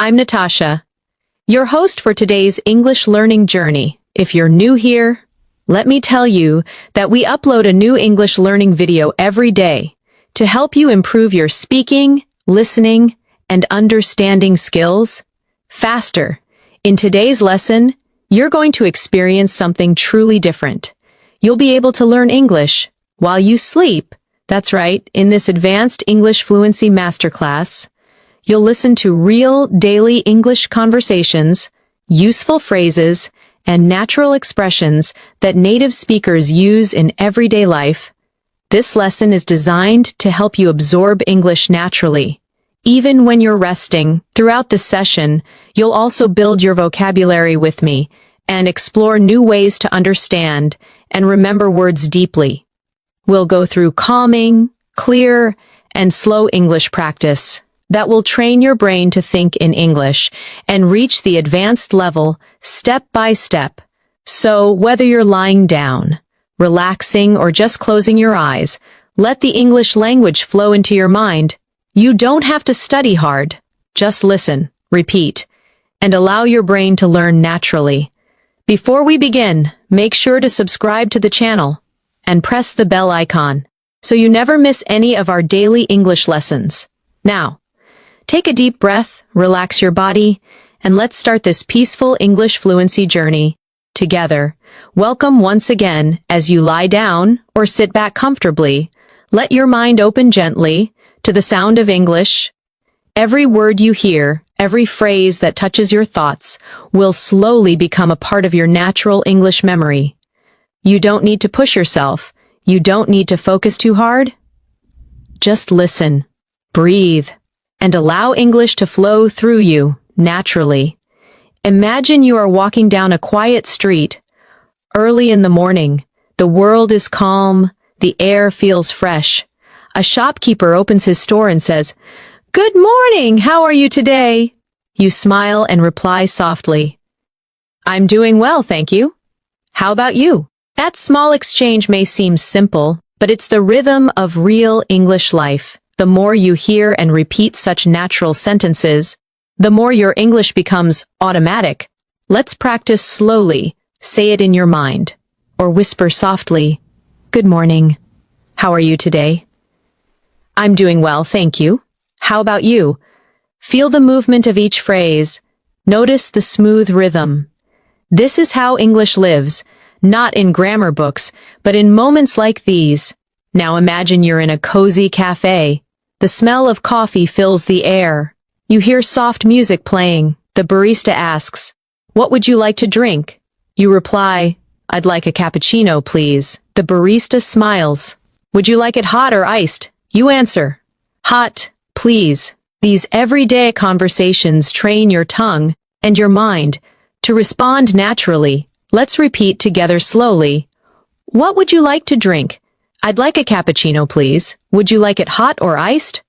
I'm Natasha, your host for today's English learning journey. If you're new here, let me tell you that we upload a new English learning video every day to help you improve your speaking, listening, and understanding skills faster. In today's lesson, you're going to experience something truly different. You'll be able to learn English while you sleep. That's right, in this advanced English fluency masterclass, you'll listen to real daily English conversations, useful phrases, and natural expressions that native speakers use in everyday life. This lesson is designed to help you absorb English naturally. Even when you're resting, throughout this session, you'll also build your vocabulary with me and explore new ways to understand and remember words deeply. We'll go through calming, clear, and slow English practice that will train your brain to think in English and reach the advanced level step by step. So whether you're lying down, relaxing, or just closing your eyes, let the English language flow into your mind. You don't have to study hard. Just listen, repeat, and allow your brain to learn naturally. Before we begin, make sure to subscribe to the channel and press the bell icon so you never miss any of our daily English lessons. Now, take a deep breath, relax your body, and let's start this peaceful English fluency journey together. Welcome once again as you lie down or sit back comfortably. Let your mind open gently to the sound of English. Every word you hear, every phrase that touches your thoughts, will slowly become a part of your natural English memory. You don't need to push yourself. You don't need to focus too hard. Just listen, breathe, and allow English to flow through you naturally. Imagine you are walking down a quiet street. Early in the morning, the world is calm, the air feels fresh. A shopkeeper opens his store and says, "Good morning, how are you today?" You smile and reply softly, "I'm doing well, thank you. How about you?" That small exchange may seem simple, but it's the rhythm of real English life. The more you hear and repeat such natural sentences, the more your English becomes automatic. Let's practice slowly. Say it in your mind, or whisper softly, "Good morning. How are you today?" "I'm doing well, thank you. How about you?" Feel the movement of each phrase. Notice the smooth rhythm. This is how English lives, not in grammar books, but in moments like these. Now imagine you're in a cozy cafe. The smell of coffee fills the air. You hear soft music playing. The barista asks, "What would you like to drink?" You reply, "I'd like a cappuccino, please." The barista smiles. "Would you like it hot or iced?" You answer, "Hot, please." These everyday conversations train your tongue and your mind to respond naturally. Let's repeat together slowly. "What would you like to drink?" "I'd like a cappuccino, please." "Would you like it hot or iced?"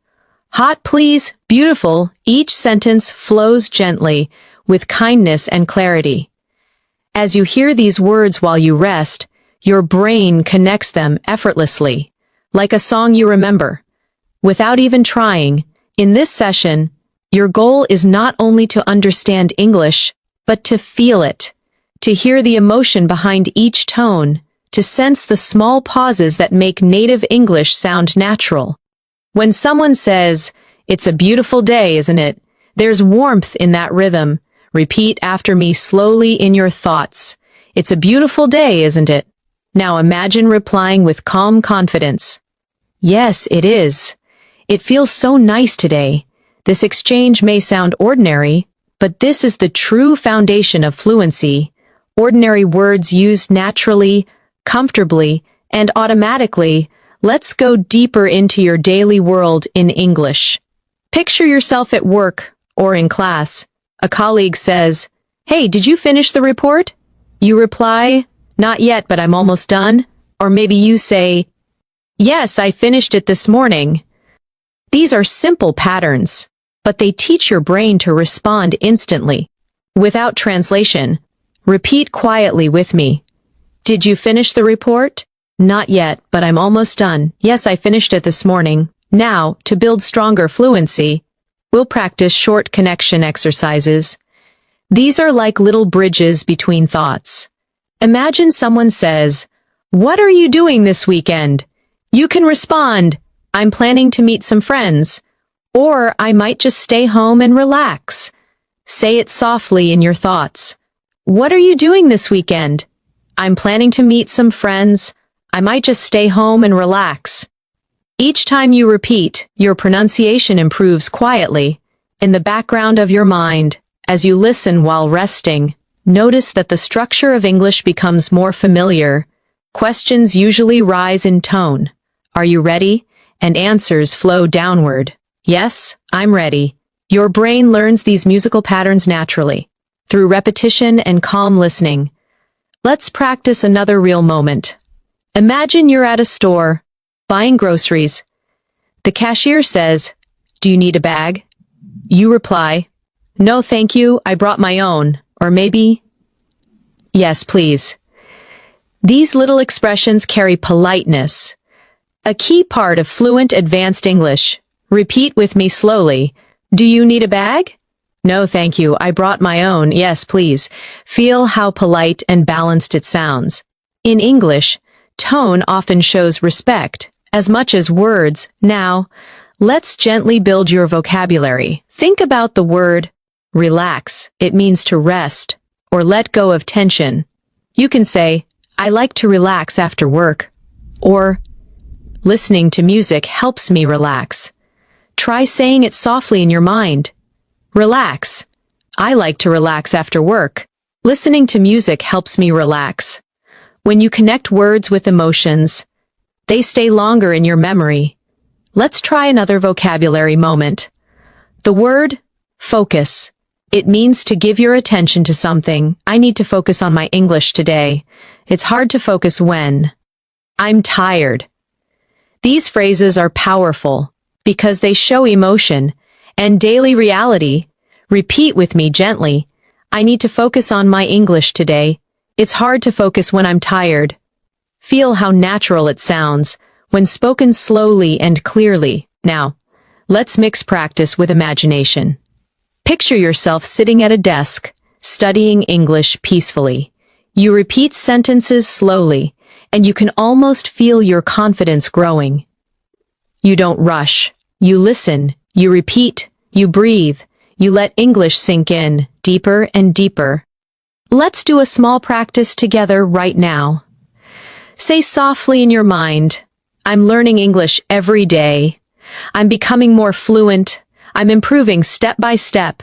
"Hot, please." Beautiful. Each sentence flows gently, with kindness and clarity. As you hear these words while you rest, your brain connects them effortlessly, like a song you remember. Without even trying, in this session, your goal is not only to understand English, but to feel it, to hear the emotion behind each tone, to sense the small pauses that make native English sound natural. When someone says, "It's a beautiful day, isn't it?" there's warmth in that rhythm. Repeat after me slowly in your thoughts. "It's a beautiful day, isn't it?" Now imagine replying with calm confidence. "Yes, it is. It feels so nice today." This exchange may sound ordinary, but this is the true foundation of fluency. Ordinary words used naturally, comfortably, and automatically. Let's go deeper into your daily world in English. Picture yourself at work or in class. A colleague says, "Hey, did you finish the report?" You reply, "Not yet, but I'm almost done." Or maybe you say, "Yes, I finished it this morning." These are simple patterns, but they teach your brain to respond instantly. Without translation, repeat quietly with me. "Did you finish the report?" "Not yet, but I'm almost done." "Yes, I finished it this morning." Now, to build stronger fluency, we'll practice short connection exercises. These are like little bridges between thoughts. Imagine someone says, "What are you doing this weekend?" You can respond, "I'm planning to meet some friends," or "I might just stay home and relax." Say it softly in your thoughts. "What are you doing this weekend?" "I'm planning to meet some friends. I might just stay home and relax." Each time you repeat, your pronunciation improves quietly, in the background of your mind. As you listen while resting, notice that the structure of English becomes more familiar. Questions usually rise in tone. "Are you ready?" And answers flow downward. "Yes, I'm ready." Your brain learns these musical patterns naturally, through repetition and calm listening. Let's practice another real moment. Imagine you're at a store, buying groceries. The cashier says, "Do you need a bag?" You reply, "No, thank you, I brought my own." Or maybe, "Yes, please." These little expressions carry politeness, a key part of fluent advanced English. Repeat with me slowly. "Do you need a bag?" "No, thank you, I brought my own." "Yes, please." Feel how polite and balanced it sounds. In English, tone often shows respect, as much as words. Now, let's gently build your vocabulary. Think about the word relax. It means to rest or let go of tension. You can say, "I like to relax after work," or "Listening to music helps me relax." Try saying it softly in your mind. Relax. "I like to relax after work." Listening to music helps me relax. When you connect words with emotions, they stay longer in your memory. Let's try another vocabulary moment. The word focus. It means to give your attention to something. "I need to focus on my English today. It's hard to focus when I'm tired." These phrases are powerful because they show emotion and daily reality. Repeat with me gently. "I need to focus on my English today. It's hard to focus when I'm tired." Feel how natural it sounds when spoken slowly and clearly. Now, let's mix practice with imagination. Picture yourself sitting at a desk, studying English peacefully. You repeat sentences slowly, and you can almost feel your confidence growing. You don't rush. You listen, you repeat, you breathe, you let English sink in, deeper and deeper. Let's do a small practice together right now. Say softly in your mind, "I'm learning English every day. I'm becoming more fluent. I'm improving step by step."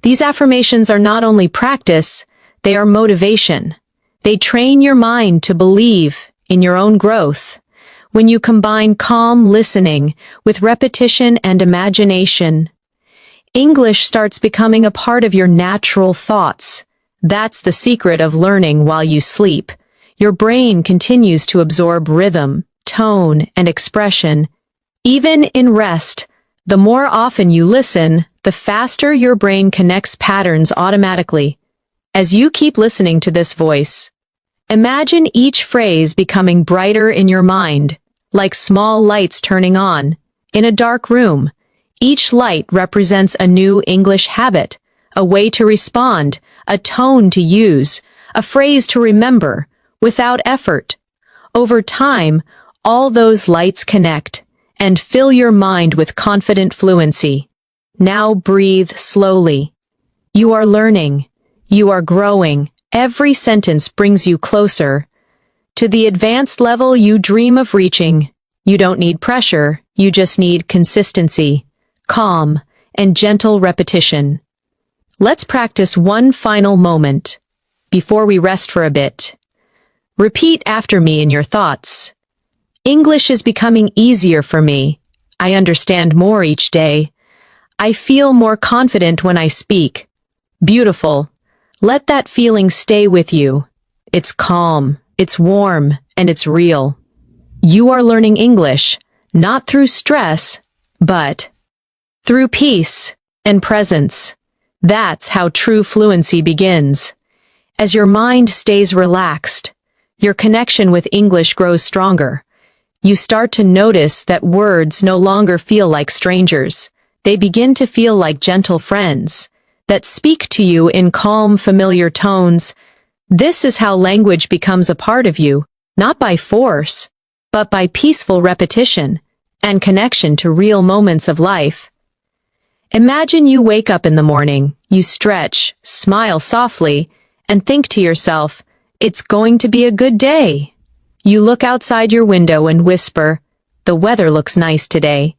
These affirmations are not only practice, they are motivation. They train your mind to believe in your own growth. When you combine calm listening with repetition and imagination, English starts becoming a part of your natural thoughts. That's the secret of learning while you sleep. Your brain continues to absorb rhythm, tone, and expression. Even in rest, the more often you listen, the faster your brain connects patterns automatically. As you keep listening to this voice, imagine each phrase becoming brighter in your mind, like small lights turning on. In a dark room, each light represents a new English habit, a way to respond, a tone to use, a phrase to remember, without effort. Over time, all those lights connect and fill your mind with confident fluency. Now breathe slowly. You are learning. You are growing. Every sentence brings you closer to the advanced level you dream of reaching. You don't need pressure, you just need consistency, calm, and gentle repetition. Let's practice one final moment before we rest for a bit. Repeat after me in your thoughts. English is becoming easier for me. I understand more each day. I feel more confident when I speak. Beautiful. Let that feeling stay with you. It's calm, it's warm, and it's real. You are learning English, not through stress, but through peace and presence. That's how true fluency begins. As your mind stays relaxed, your connection with English grows stronger. You start to notice that words no longer feel like strangers. they begin to feel like gentle friends that speak to you in calm, familiar tones. This is how language becomes a part of you, not by force, but by peaceful repetition and connection to real moments of life. Imagine you wake up in the morning, you stretch, smile softly, and think to yourself, "It's going to be a good day." You look outside your window and whisper, "The weather looks nice today."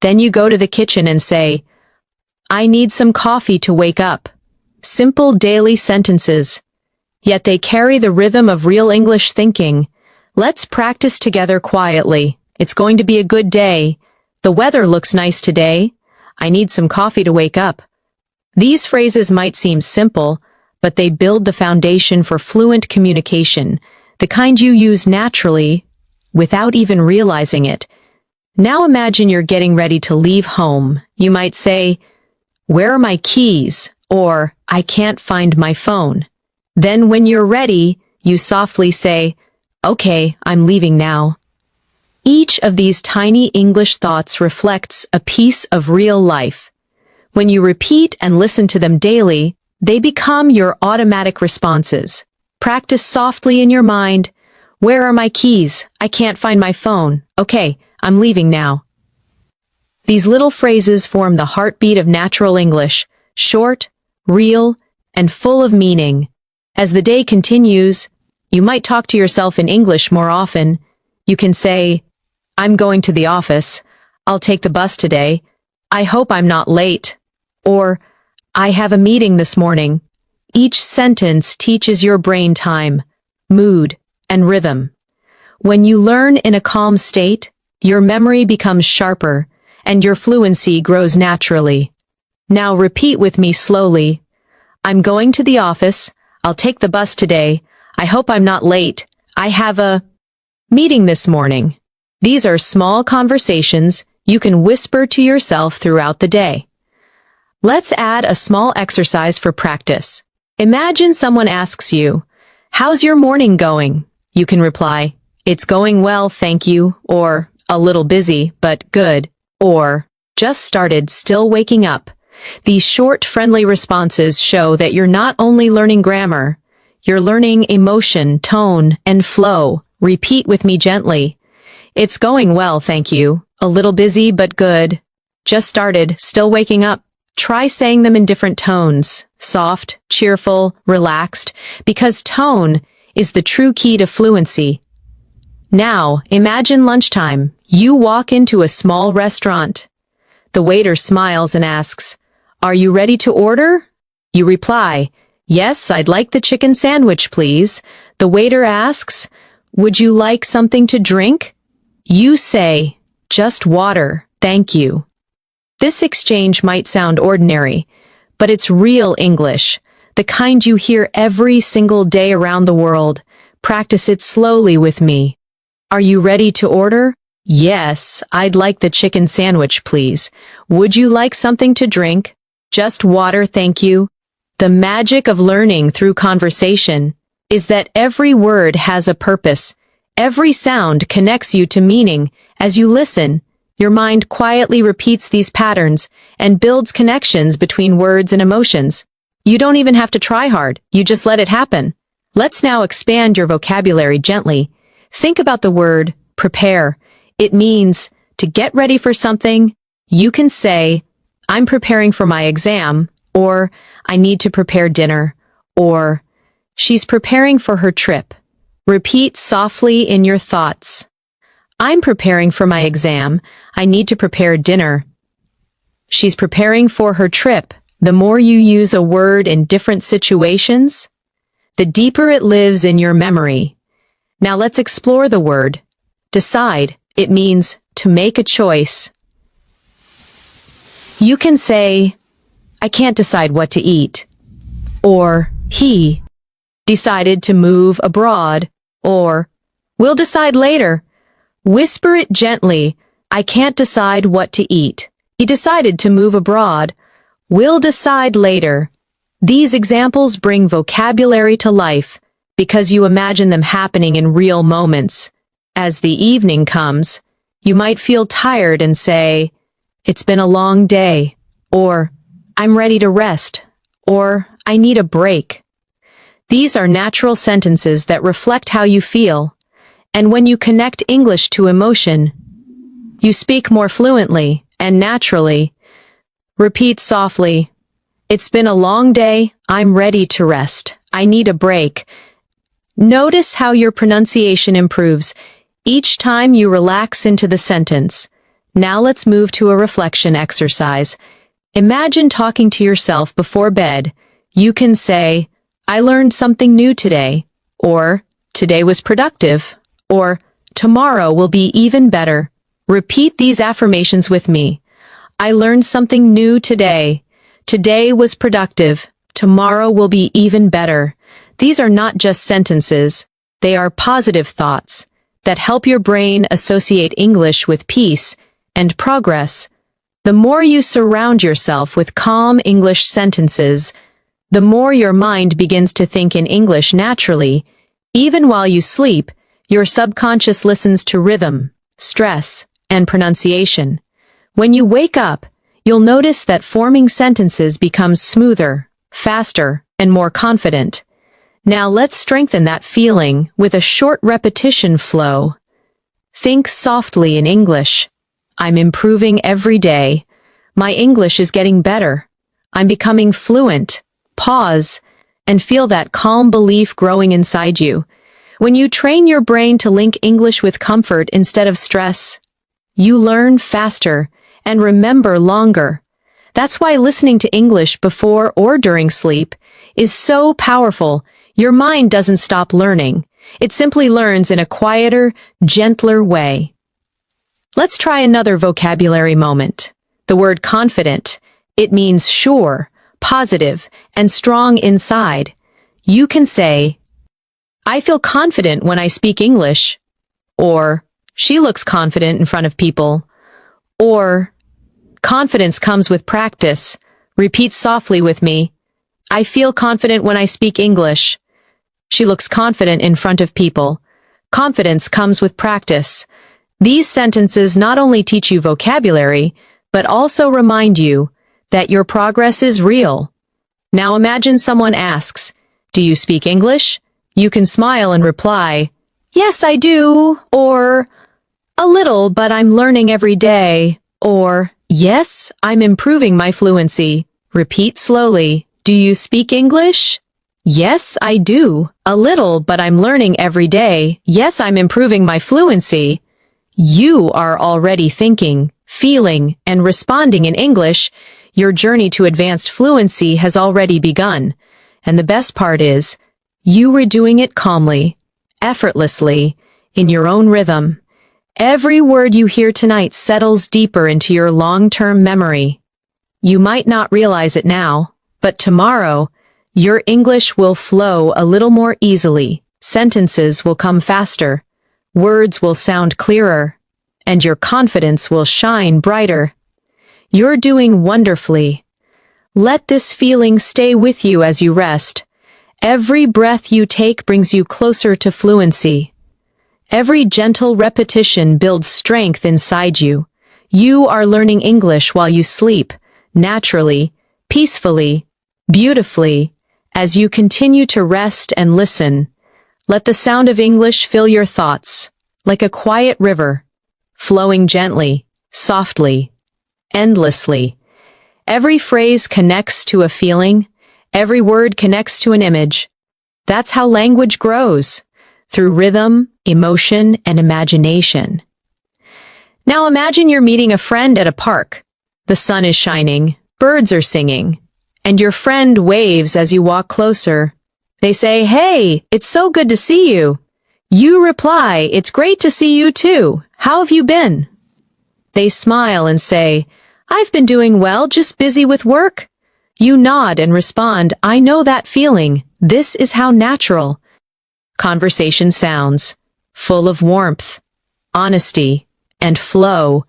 Then you go to the kitchen and say, "I need some coffee to wake up." Simple daily sentences, yet they carry the rhythm of real English thinking. Let's practice together quietly. It's going to be a good day. The weather looks nice today. I need some coffee to wake up. These phrases might seem simple, but they build the foundation for fluent communication, the kind you use naturally without even realizing it. Now imagine you're getting ready to leave home. You might say, "Where are my keys?" or "I can't find my phone." Then when you're ready, you softly say, "Okay, I'm leaving now." Each of these tiny English thoughts reflects a piece of real life. When you repeat and listen to them daily, they become your automatic responses. Practice softly in your mind. "Where are my keys? I can't find my phone. Okay, I'm leaving now." These little phrases form the heartbeat of natural English, short, real, and full of meaning. As the day continues, you might talk to yourself in English more often. You can say, "I'm going to the office. I'll take the bus today. I hope I'm not late." Or, "I have a meeting this morning." Each sentence teaches your brain time, mood, and rhythm. When you learn in a calm state, your memory becomes sharper, and your fluency grows naturally. Now repeat with me slowly. "I'm going to the office. I'll take the bus today. I hope I'm not late. I have a meeting this morning." These are small conversations you can whisper to yourself throughout the day. Let's add a small exercise for practice. Imagine someone asks you, "How's your morning going?" You can reply, "It's going well, thank you," or "A little busy, but good," or "Just started, still waking up." These short, friendly responses show that you're not only learning grammar, you're learning emotion, tone, and flow. Repeat with me gently. "It's going well, thank you. A little busy, but good. Just started, still waking up." Try saying them in different tones, soft, cheerful, relaxed, because tone is the true key to fluency. Now, imagine lunchtime. You walk into a small restaurant. The waiter smiles and asks, "Are you ready to order?" You reply, "Yes, I'd like the chicken sandwich, please." The waiter asks, "Would you like something to drink?" You say, "Just water, thank you." This exchange might sound ordinary, but it's real English, the kind you hear every single day around the world. Practice it slowly with me. "Are you ready to order?" "Yes, I'd like the chicken sandwich, please." "Would you like something to drink?" "Just water, thank you." The magic of learning through conversation is that every word has a purpose. Every sound connects you to meaning. As you listen, your mind quietly repeats these patterns and builds connections between words and emotions. You don't even have to try hard, you just let it happen. Let's now expand your vocabulary gently. Think about the word prepare. It means to get ready for something. You can say, "I'm preparing for my exam," or "I need to prepare dinner," or "She's preparing for her trip." Repeat softly in your thoughts. "I'm preparing for my exam. I need to prepare dinner." She's preparing for her trip. The more you use a word in different situations, the deeper it lives in your memory. Now let's explore the word decide. It means to make a choice. You can say, "I can't decide what to eat," or "He decided to move abroad," or "We'll decide later." Whisper it gently. "I can't decide what to eat. He decided to move abroad. We'll decide later." These examples bring vocabulary to life because you imagine them happening in real moments. As the evening comes, you might feel tired and say, it's been a long day, or I'm ready to rest, or I need a break. These are natural sentences that reflect how you feel, and when you connect English to emotion, you speak more fluently and naturally. Repeat softly, it's been a long day, I'm ready to rest, I need a break. Notice how your pronunciation improves each time you relax into the sentence. Now let's move to a reflection exercise. Imagine talking to yourself before bed. You can say, I learned something new today, or today was productive, or tomorrow will be even better. Repeat these affirmations with me. I learned something new today. Today was productive. Tomorrow will be even better. These are not just sentences, they are positive thoughts that help your brain associate English with peace and progress. The more you surround yourself with calm English sentences, the more your mind begins to think in English naturally. Even while you sleep, your subconscious listens to rhythm, stress, and pronunciation. When you wake up, you'll notice that forming sentences becomes smoother, faster, and more confident. Now let's strengthen that feeling with a short repetition flow. Think softly in English. I'm improving every day. My English is getting better. I'm becoming fluent. Pause, and feel that calm belief growing inside you. When you train your brain to link English with comfort instead of stress, you learn faster and remember longer. That's why listening to English before or during sleep is so powerful. Your mind doesn't stop learning. It simply learns in a quieter, gentler way. Let's try another vocabulary moment. The word confident. It means sure, positive, and strong inside. You can say, I feel confident when I speak English, or she looks confident in front of people, or confidence comes with practice. Repeat softly with me. I feel confident when I speak English. She looks confident in front of people. Confidence comes with practice. These sentences not only teach you vocabulary, but also remind you that your progress is real. Now imagine someone asks, do you speak English? You can smile and reply, yes, I do, or a little, but I'm learning every day, or yes, I'm improving my fluency. Repeat slowly, do you speak English? Yes, I do. A little, but I'm learning every day. Yes, I'm improving my fluency. You are already thinking, feeling, and responding in English. Your journey to advanced fluency has already begun. And the best part is, you were doing it calmly, effortlessly, in your own rhythm. Every word you hear tonight settles deeper into your long-term memory. You might not realize it now, but tomorrow, your English will flow a little more easily, sentences will come faster, words will sound clearer, and your confidence will shine brighter. You're doing wonderfully. Let this feeling stay with you as you rest. Every breath you take brings you closer to fluency. Every gentle repetition builds strength inside you. You are learning English while you sleep, naturally, peacefully, beautifully. As you continue to rest and listen, let the sound of English fill your thoughts, like a quiet river, flowing gently, softly, endlessly. Every phrase connects to a feeling, every word connects to an image. That's how language grows, through rhythm, emotion, and imagination. Now imagine you're meeting a friend at a park. The sun is shining, birds are singing, and your friend waves as you walk closer. They say, hey, it's so good to see you. You reply, it's great to see you too. How have you been? They smile and say, I've been doing well, just busy with work. You nod and respond, I know that feeling. This is how natural conversation sounds, full of warmth, honesty, and flow.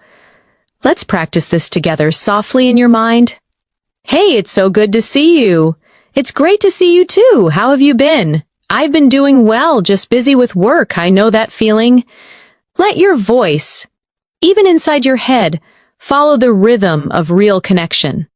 Let's practice this together softly in your mind. Hey, it's so good to see you. It's great to see you too. How have you been? I've been doing well, just busy with work. I know that feeling. Let your voice, even inside your head, Follow the rhythm of real connection.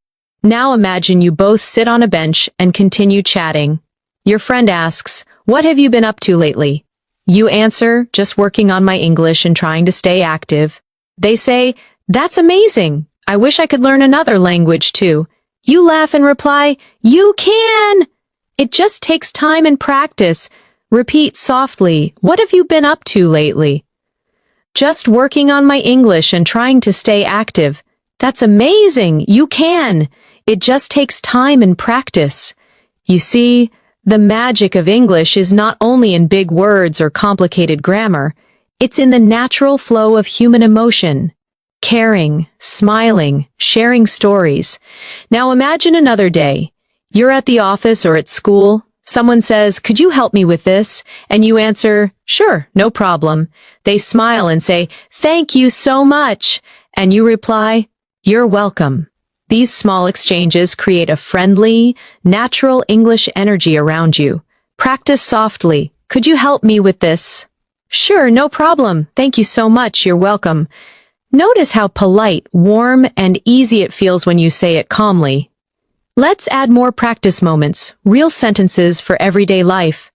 Now imagine you both sit on a bench and continue chatting. Your friend asks, "What have you been up to lately?" You answer, "Just working on my English and trying to stay active." They say, "That's amazing. I wish I could learn another language too." You laugh and reply, "You can! It just takes time and practice." Repeat softly, "What have you been up to lately?" "Just working on my English and trying to stay active." "That's amazing. You can. It just takes time and practice." You see, the magic of English is not only in big words or complicated grammar, it's in the natural flow of human emotion. Caring, smiling, sharing stories. Now imagine another day. You're at the office or at school. Someone says, "Could you help me with this?" And you answer, "Sure, no problem." They smile and say, "Thank you so much." And you reply, "You're welcome." These small exchanges create a friendly, natural English energy around you. Practice softly. "Could you help me with this?" "Sure, no problem. Thank you so much. You're welcome." Notice how polite, warm, and easy it feels when you say it calmly. Let's add more practice moments, real sentences for everyday life.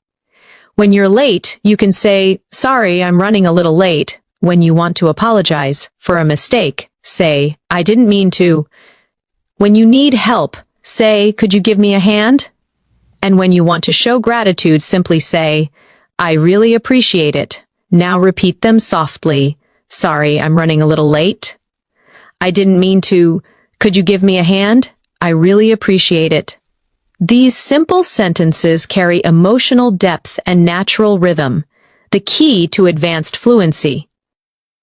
When you're late, you can say, "Sorry, I'm running a little late." When you want to apologize for a mistake, say, "I didn't mean to." When you need help, say, "Could you give me a hand?" And when you want to show gratitude, simply say, "I really appreciate it." Now repeat them softly. "Sorry, I'm running a little late." "I didn't mean to." "Could you give me a hand?" "I really appreciate it." These simple sentences carry emotional depth and natural rhythm, the key to advanced fluency.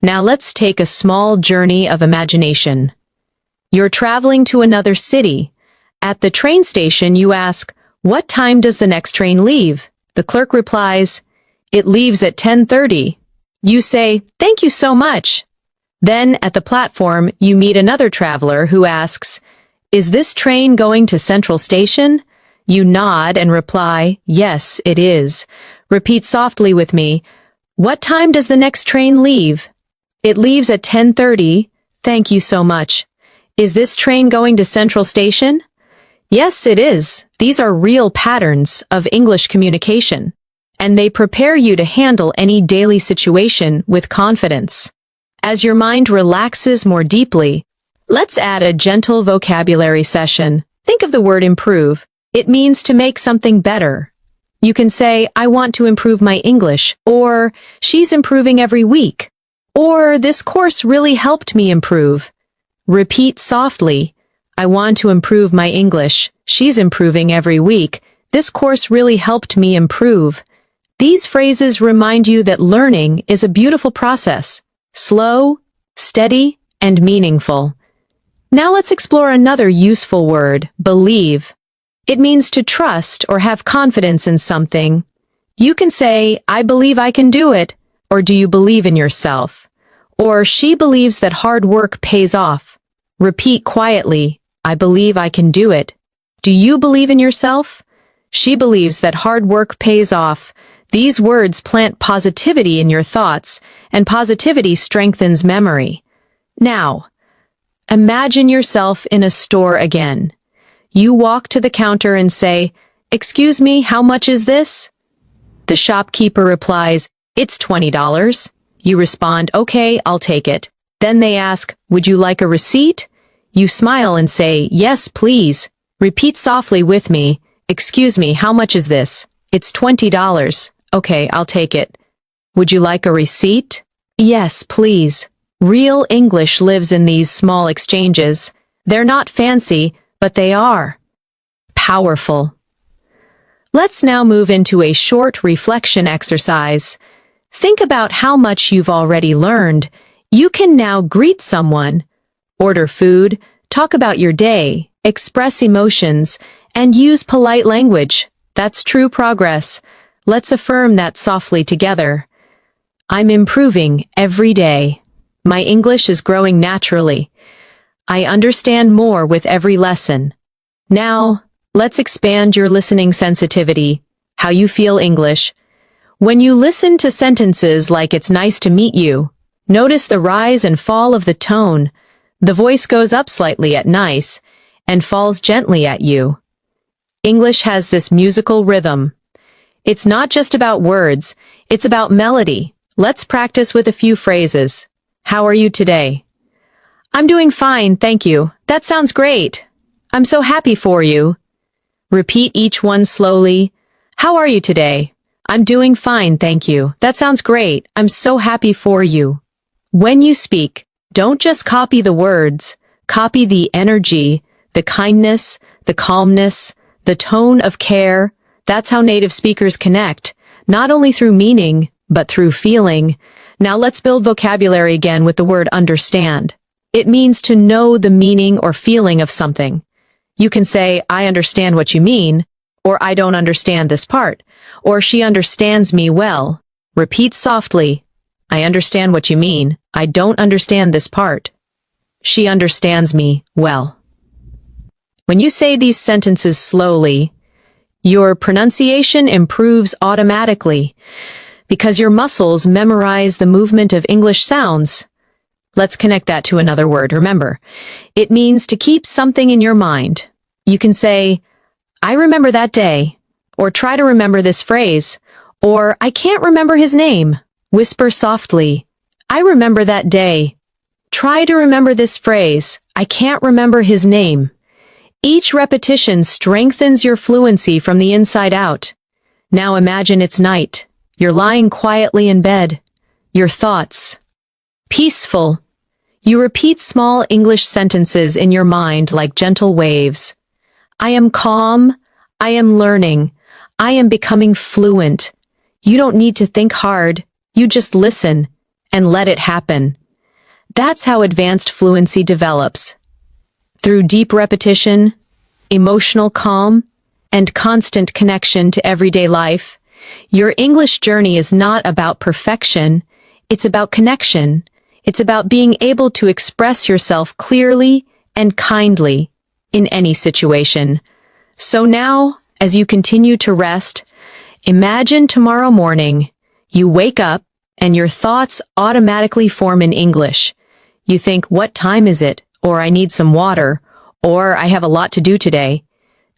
Now let's take a small journey of imagination. You're traveling to another city. At the train station, you ask, "What time does the next train leave?" The clerk replies, "It leaves at 10:30. You say, "Thank you so much." Then, at the platform, you meet another traveler who asks, "Is this train going to Central Station?" You nod and reply, "Yes, it is." Repeat softly with me, "What time does the next train leave?" "It leaves at 10:30. Thank you so much." "Is this train going to Central Station?" "Yes, it is." These are real patterns of English communication, and they prepare you to handle any daily situation with confidence. As your mind relaxes more deeply, let's add a gentle vocabulary session. Think of the word improve. It means to make something better. You can say, "I want to improve my English," or "She's improving every week," or "This course really helped me improve." Repeat softly, "I want to improve my English. She's improving every week. This course really helped me improve." These phrases remind you that learning is a beautiful process, slow, steady, and meaningful. Now let's explore another useful word, believe. It means to trust or have confidence in something. You can say, "I believe I can do it," or "Do you believe in yourself?" Or "She believes that hard work pays off." Repeat quietly, "I believe I can do it." "Do you believe in yourself?" "She believes that hard work pays off." These words plant positivity in your thoughts, and positivity strengthens memory. Now, imagine yourself in a store again. You walk to the counter and say, "Excuse me, how much is this?" The shopkeeper replies, "It's $20. You respond, "Okay, I'll take it." Then they ask, "Would you like a receipt?" You smile and say, "Yes, please." Repeat softly with me, "Excuse me, how much is this?" "It's $20. Okay, I'll take it." "Would you like a receipt?" "Yes, please." Real English lives in these small exchanges. They're not fancy, but they are powerful. Let's now move into a short reflection exercise. Think about how much you've already learned. You can now greet someone, order food, talk about your day, express emotions, and use polite language. That's true progress. Let's affirm that softly together. I'm improving every day. My English is growing naturally. I understand more with every lesson. Now, let's expand your listening sensitivity, how you feel English. When you listen to sentences like "It's nice to meet you," notice the rise and fall of the tone. The voice goes up slightly at nice and falls gently at you. English has this musical rhythm. It's not just about words, it's about melody. Let's practice with a few phrases. How are you today? I'm doing fine, thank you. That sounds great. I'm so happy for you. Repeat each one slowly. How are you today? I'm doing fine, thank you. That sounds great. I'm so happy for you. When you speak, don't just copy the words. Copy the energy, the kindness, the calmness, the tone of care. That's how native speakers connect, not only through meaning, but through feeling. Now let's build vocabulary again with the word understand. It means to know the meaning or feeling of something. You can say, I understand what you mean, or I don't understand this part, or she understands me well. Repeat softly. I understand what you mean. I don't understand this part. She understands me well. When you say these sentences slowly, your pronunciation improves automatically because your muscles memorize the movement of English sounds. Let's connect that to another word. Remember, it means to keep something in your mind. You can say, I remember that day, or try to remember this phrase, or I can't remember his name. Whisper softly, I remember that day. Try to remember this phrase, I can't remember his name. Each repetition strengthens your fluency from the inside out. Now imagine it's night. You're lying quietly in bed. Your thoughts. Peaceful. You repeat small English sentences in your mind like gentle waves. I am calm. I am learning. I am becoming fluent. You don't need to think hard. You just listen and let it happen. That's how advanced fluency develops. Through deep repetition, emotional calm, and constant connection to everyday life, your English journey is not about perfection, it's about connection. It's about being able to express yourself clearly and kindly in any situation. So now, as you continue to rest, imagine tomorrow morning, you wake up and your thoughts automatically form in English. You think, what time is it? Or I need some water. Or I have a lot to do today.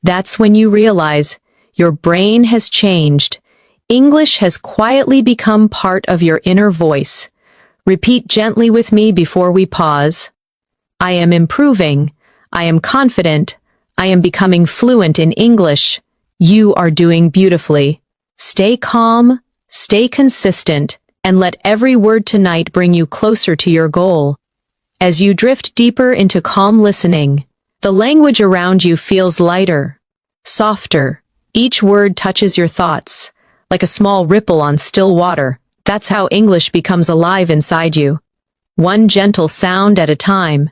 That's when you realize your brain has changed. English has quietly become part of your inner voice. Repeat gently with me before we pause. I am improving. I am confident. I am becoming fluent in English. You are doing beautifully. Stay calm, stay consistent, and let every word tonight bring you closer to your goal. As you drift deeper into calm listening, the language around you feels lighter, softer. Each word touches your thoughts, like a small ripple on still water. That's how English becomes alive inside you. One gentle sound at a time.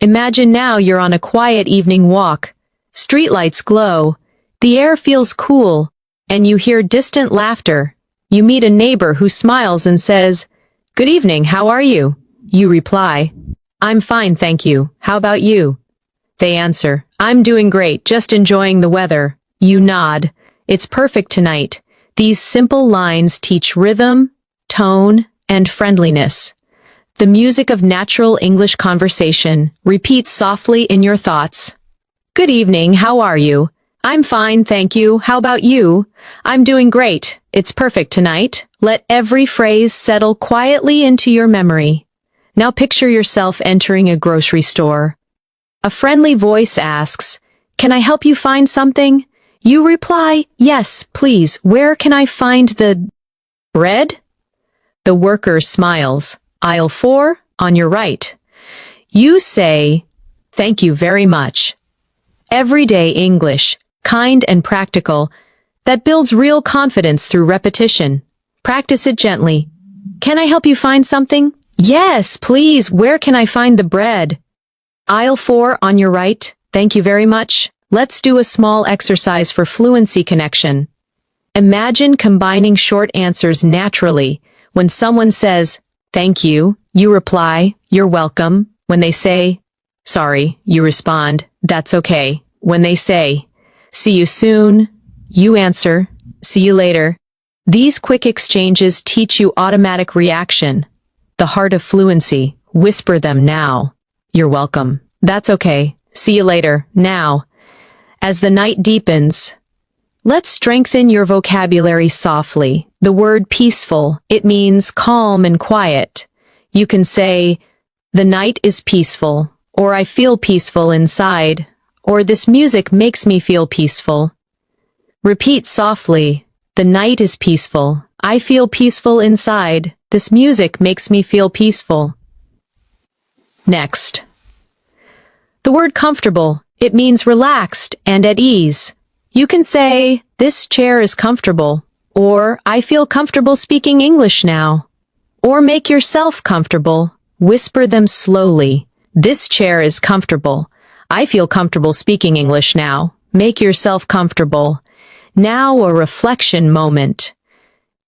Imagine now you're on a quiet evening walk. Streetlights glow, the air feels cool, and you hear distant laughter. You meet a neighbor who smiles and says, "Good evening, how are you?" You reply, "I'm fine, thank you. How about you?" They answer, "I'm doing great, just enjoying the weather." You nod. It's perfect tonight. These simple lines teach rhythm, tone, and friendliness. The music of natural English conversation repeats softly in your thoughts. "Good evening, how are you?" "I'm fine, thank you. How about you?" "I'm doing great. It's perfect tonight." Let every phrase settle quietly into your memory. Now picture yourself entering a grocery store. A friendly voice asks, "Can I help you find something?" You reply, "Yes, please. Where can I find the bread?" The worker smiles. "Aisle 4, on your right." You say, "Thank you very much." Everyday English, kind and practical, that builds real confidence through repetition. Practice it gently. "Can I help you find something?" "Yes, please. Where can I find the bread?" "Aisle 4, on your right. Thank you very much." Let's do a small exercise for fluency connection. Imagine combining short answers naturally. When someone says, "Thank you," you reply, "You're welcome." When they say, "Sorry," you respond, "That's okay." When they say, "See you soon," you answer, "See you later." These quick exchanges teach you automatic reaction, the heart of fluency. Whisper them now. You're welcome. That's okay. See you later. Now, as the night deepens, let's strengthen your vocabulary softly. The word peaceful, it means calm and quiet. You can say, the night is peaceful, or I feel peaceful inside, or this music makes me feel peaceful. Repeat softly, the night is peaceful. I feel peaceful inside. This music makes me feel peaceful. Next. The word comfortable, it means relaxed and at ease. You can say, this chair is comfortable, or I feel comfortable speaking English now. Or make yourself comfortable. Whisper them slowly. This chair is comfortable. I feel comfortable speaking English now. Make yourself comfortable. Now a reflection moment.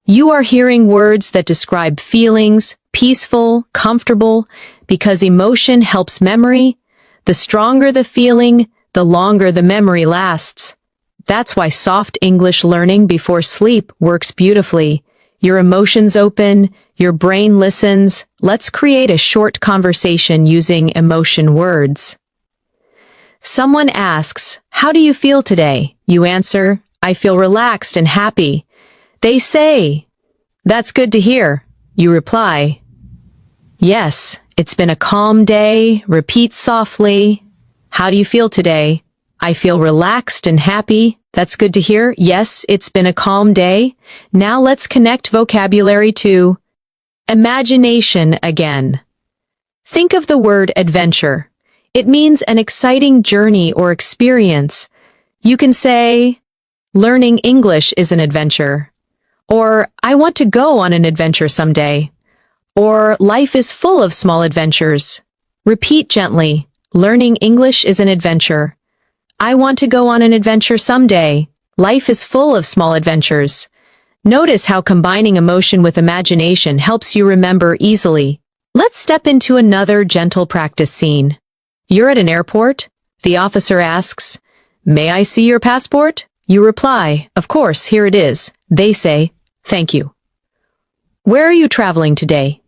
You are hearing words that describe feelings, peaceful, comfortable, because emotion helps memory. The stronger the feeling, the longer the memory lasts. That's why soft English learning before sleep works beautifully. Your emotions open, your brain listens. Let's create a short conversation using emotion words. Someone asks, how do you feel today? You answer, I feel relaxed and happy. They say, that's good to hear. You reply, yes, it's been a calm day. Repeat softly. How do you feel today? I feel relaxed and happy. That's good to hear. Yes, it's been a calm day. Now let's connect vocabulary to imagination again. Think of the word adventure. It means an exciting journey or experience. You can say, learning English is an adventure. Or, I want to go on an adventure someday. Or, life is full of small adventures. Repeat gently, learning English is an adventure. I want to go on an adventure someday. Life is full of small adventures. Notice how combining emotion with imagination helps you remember easily. Let's step into another gentle practice scene. You're at an airport. The officer asks, may I see your passport? You reply, of course, here it is. They say, thank you. Where are you traveling today?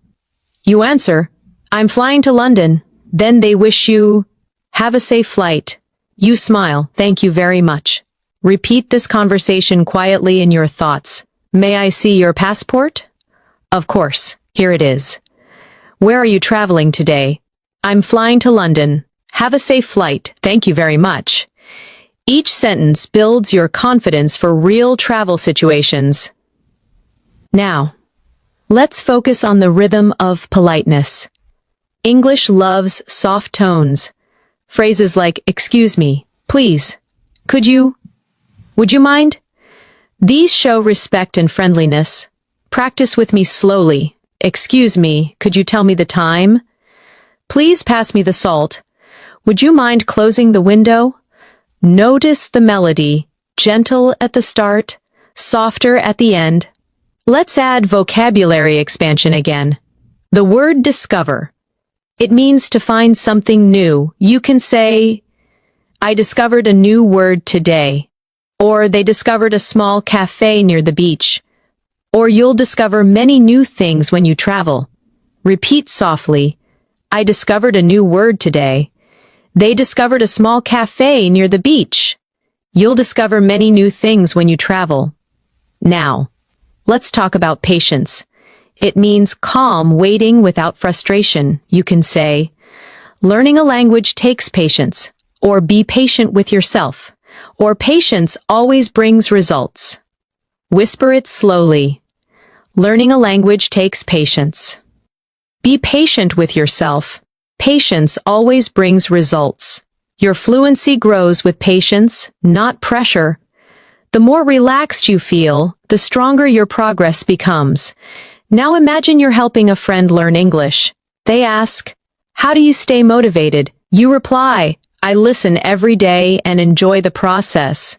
You answer, I'm flying to London. Then they wish you, have a safe flight. You smile, thank you very much. Repeat this conversation quietly in your thoughts. May I see your passport? Of course, here it is. Where are you traveling today? I'm flying to London. Have a safe flight. Thank you very much. Each sentence builds your confidence for real travel situations. Now, let's focus on the rhythm of politeness. English loves soft tones. Phrases like, excuse me, please, could you, would you mind? These show respect and friendliness. Practice with me slowly. Excuse me, could you tell me the time? Please pass me the salt. Would you mind closing the window? Notice the melody, gentle at the start, softer at the end. Let's add vocabulary expansion again. The word discover. It means to find something new. You can say, I discovered a new word today. Or they discovered a small cafe near the beach. Or you'll discover many new things when you travel. Repeat softly, I discovered a new word today. They discovered a small cafe near the beach. You'll discover many new things when you travel. Now, let's talk about patience. It means calm waiting without frustration. You can say, learning a language takes patience, or be patient with yourself, or patience always brings results. Whisper it slowly. Learning a language takes patience. Be patient with yourself. Patience always brings results. Your fluency grows with patience, not pressure. The more relaxed you feel, the stronger your progress becomes. Now imagine you're helping a friend learn English. They ask, how do you stay motivated? You reply, I listen every day and enjoy the process.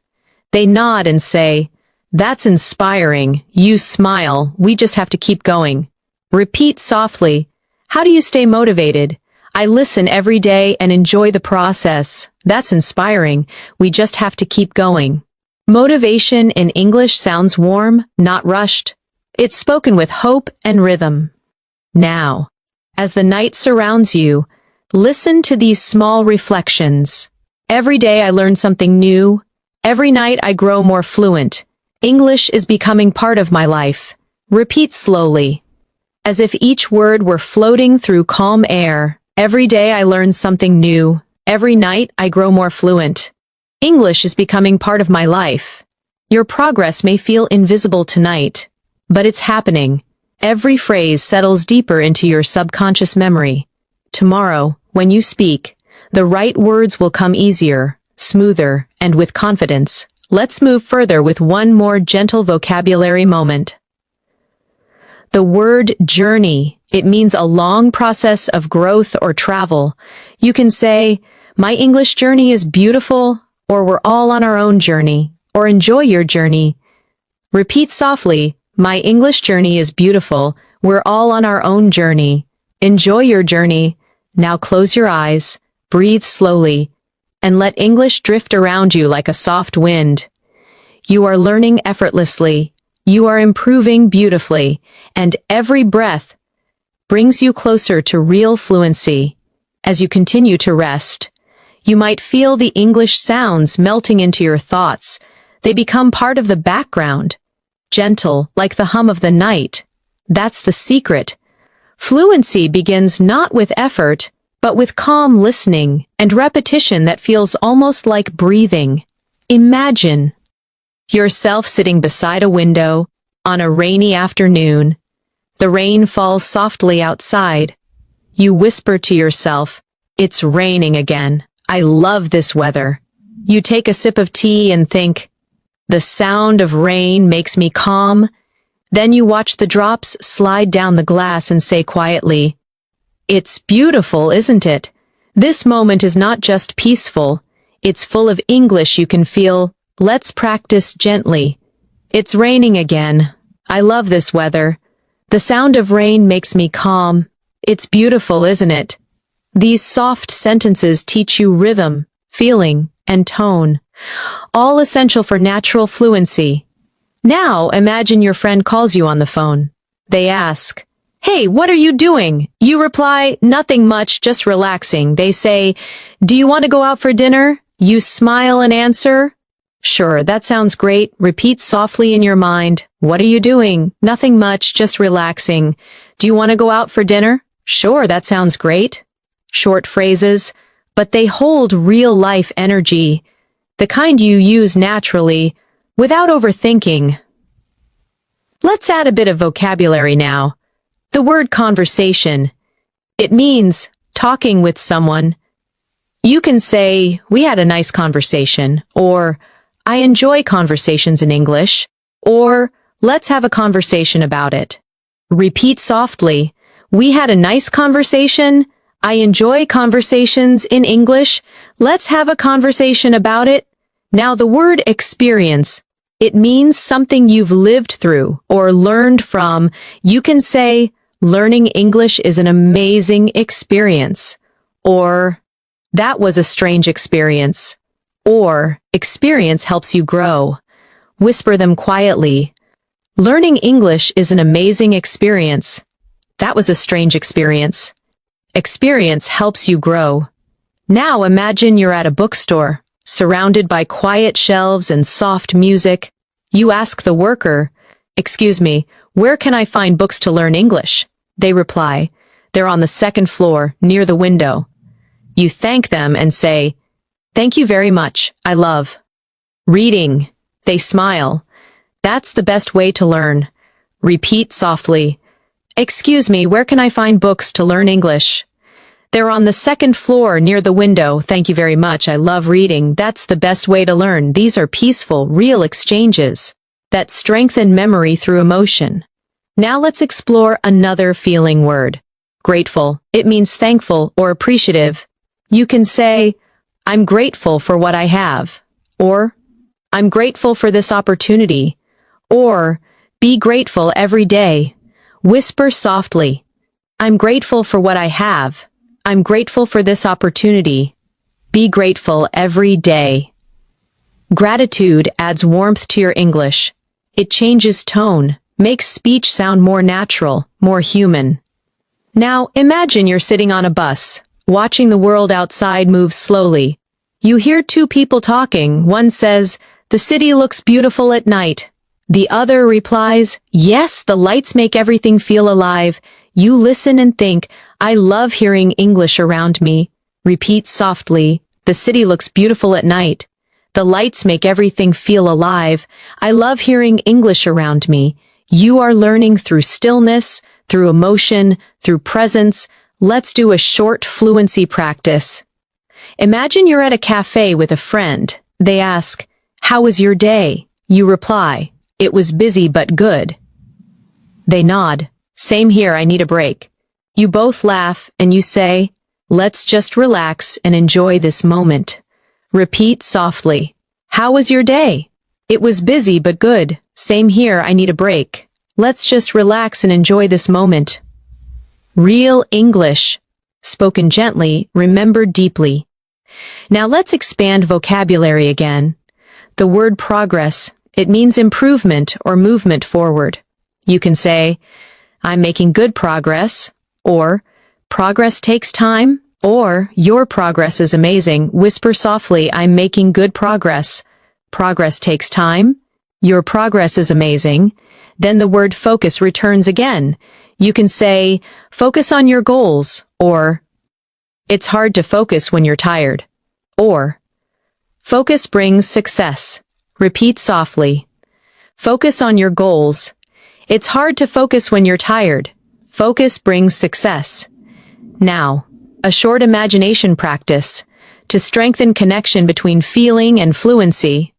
They nod and say, that's inspiring. You smile, we just have to keep going. Repeat softly, how do you stay motivated? I listen every day and enjoy the process. That's inspiring. We just have to keep going. Motivation in English sounds warm, not rushed. It's spoken with hope and rhythm. Now, as the night surrounds you, Listen to these small reflections. Every day I learn something new. Every night I grow more fluent. English is becoming part of my life. Repeat slowly, as if each word were floating through calm air. Every day I learn something new. Every night I grow more fluent. English is becoming part of my life. Your progress may feel invisible tonight, but it's happening. Every phrase settles deeper into your subconscious memory. Tomorrow, when you speak, the right words will come easier, smoother, and with confidence. Let's move further with one more gentle vocabulary moment. The word journey. It means a long process of growth or travel. You can say, my English journey is beautiful, or we're all on our own journey, or enjoy your journey. Repeat softly, my English journey is beautiful, we're all on our own journey. Enjoy your journey. Now close your eyes, breathe slowly, and let English drift around you like a soft wind. You are learning effortlessly. You are improving beautifully, and every breath brings you closer to real fluency. As you continue to rest, you might feel the English sounds melting into your thoughts. They become part of the background, gentle like the hum of the night. That's the secret. Fluency begins not with effort, but with calm listening and repetition that feels almost like breathing. Imagine yourself sitting beside a window on a rainy afternoon. The rain falls softly outside. You whisper to yourself, it's raining again. I love this weather. You take a sip of tea and think, the sound of rain makes me calm. Then you watch the drops slide down the glass and say quietly, it's beautiful, isn't it? This moment is not just peaceful, it's full of English you can feel. Let's practice gently. It's raining again. I love this weather. The sound of rain makes me calm. It's beautiful, isn't it? These soft sentences teach you rhythm, feeling, and tone, all essential for natural fluency. Now imagine your friend calls you on the phone. They ask, hey, what are you doing? You reply, nothing much, just relaxing. They say, do you want to go out for dinner? You smile and answer, sure, that sounds great. Repeat softly in your mind, what are you doing? Nothing much, just relaxing. Do you want to go out for dinner? Sure, that sounds great. Short phrases, but they hold real-life energy, the kind you use naturally, without overthinking. Let's add a bit of vocabulary now. The word conversation. It means talking with someone. You can say, we had a nice conversation, or I enjoy conversations in English, or let's have a conversation about it. Repeat softly, we had a nice conversation. I enjoy conversations in English. Let's have a conversation about it. Now the word experience. It means something you've lived through or learned from. You can say, learning English is an amazing experience. Or, that was a strange experience. Or, experience helps you grow. Whisper them quietly. Learning English is an amazing experience. That was a strange experience. Experience helps you grow. Now imagine you're at a bookstore, surrounded by quiet shelves and soft music. You ask the worker, excuse me, where can I find books to learn English? They reply, they're on the second floor, near the window. You thank them and say, thank you very much, I love reading. They smile. That's the best way to learn. Repeat softly. Excuse me, where can I find books to learn English? They're on the second floor near the window. Thank you very much. I love reading. That's the best way to learn. These are peaceful, real exchanges that strengthen memory through emotion. Now let's explore another feeling word. Grateful. It means thankful or appreciative. You can say, I'm grateful for what I have. Or, I'm grateful for this opportunity. Or, be grateful every day. Whisper softly. I'm grateful for what I have. I'm grateful for this opportunity. Be grateful every day. Gratitude adds warmth to your English. It changes tone, makes speech sound more natural, more human. Now, imagine you're sitting on a bus, watching the world outside move slowly. You hear two people talking. One says, "The city looks beautiful at night." The other replies, "Yes, the lights make everything feel alive." You listen and think, "I love hearing English around me." Repeat softly, "The city looks beautiful at night. The lights make everything feel alive. I love hearing English around me." You are learning through stillness, through emotion, through presence. Let's do a short fluency practice. Imagine you're at a cafe with a friend. They ask, "How was your day?" You reply, "It was busy but good." They nod, "Same here, I need a break." You both laugh and you say, "Let's just relax and enjoy this moment." Repeat softly, "How was your day?" "It was busy but good." "Same here, I need a break." Let's just relax and enjoy this moment. Real English, spoken gently, remembered deeply. Now let's expand vocabulary again. The word progress, it means improvement or movement forward. You can say, "I'm making good progress," or "Progress takes time," or "Your progress is amazing." Whisper softly, "I'm making good progress." Progress takes time. Your progress is amazing. Then the word focus returns again. You can say, "Focus on your goals," or "It's hard to focus when you're tired," or "Focus brings success." Repeat softly. Focus on your goals. It's hard to focus when you're tired. Focus brings success. Now, a short imagination practice to strengthen connection between feeling and fluency.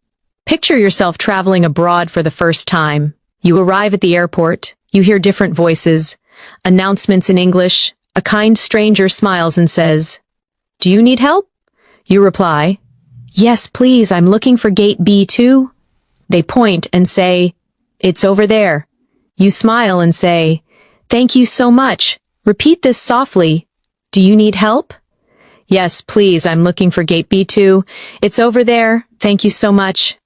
Picture yourself traveling abroad for the first time. You arrive at the airport, you hear different voices, announcements in English. A kind stranger smiles and says, "Do you need help?" You reply, "Yes, please, I'm looking for gate B2. They point and say, "It's over there." You smile and say, "Thank you so much." Repeat this softly. "Do you need help?" "Yes, please, I'm looking for gate B2. It's over there. Thank you so much."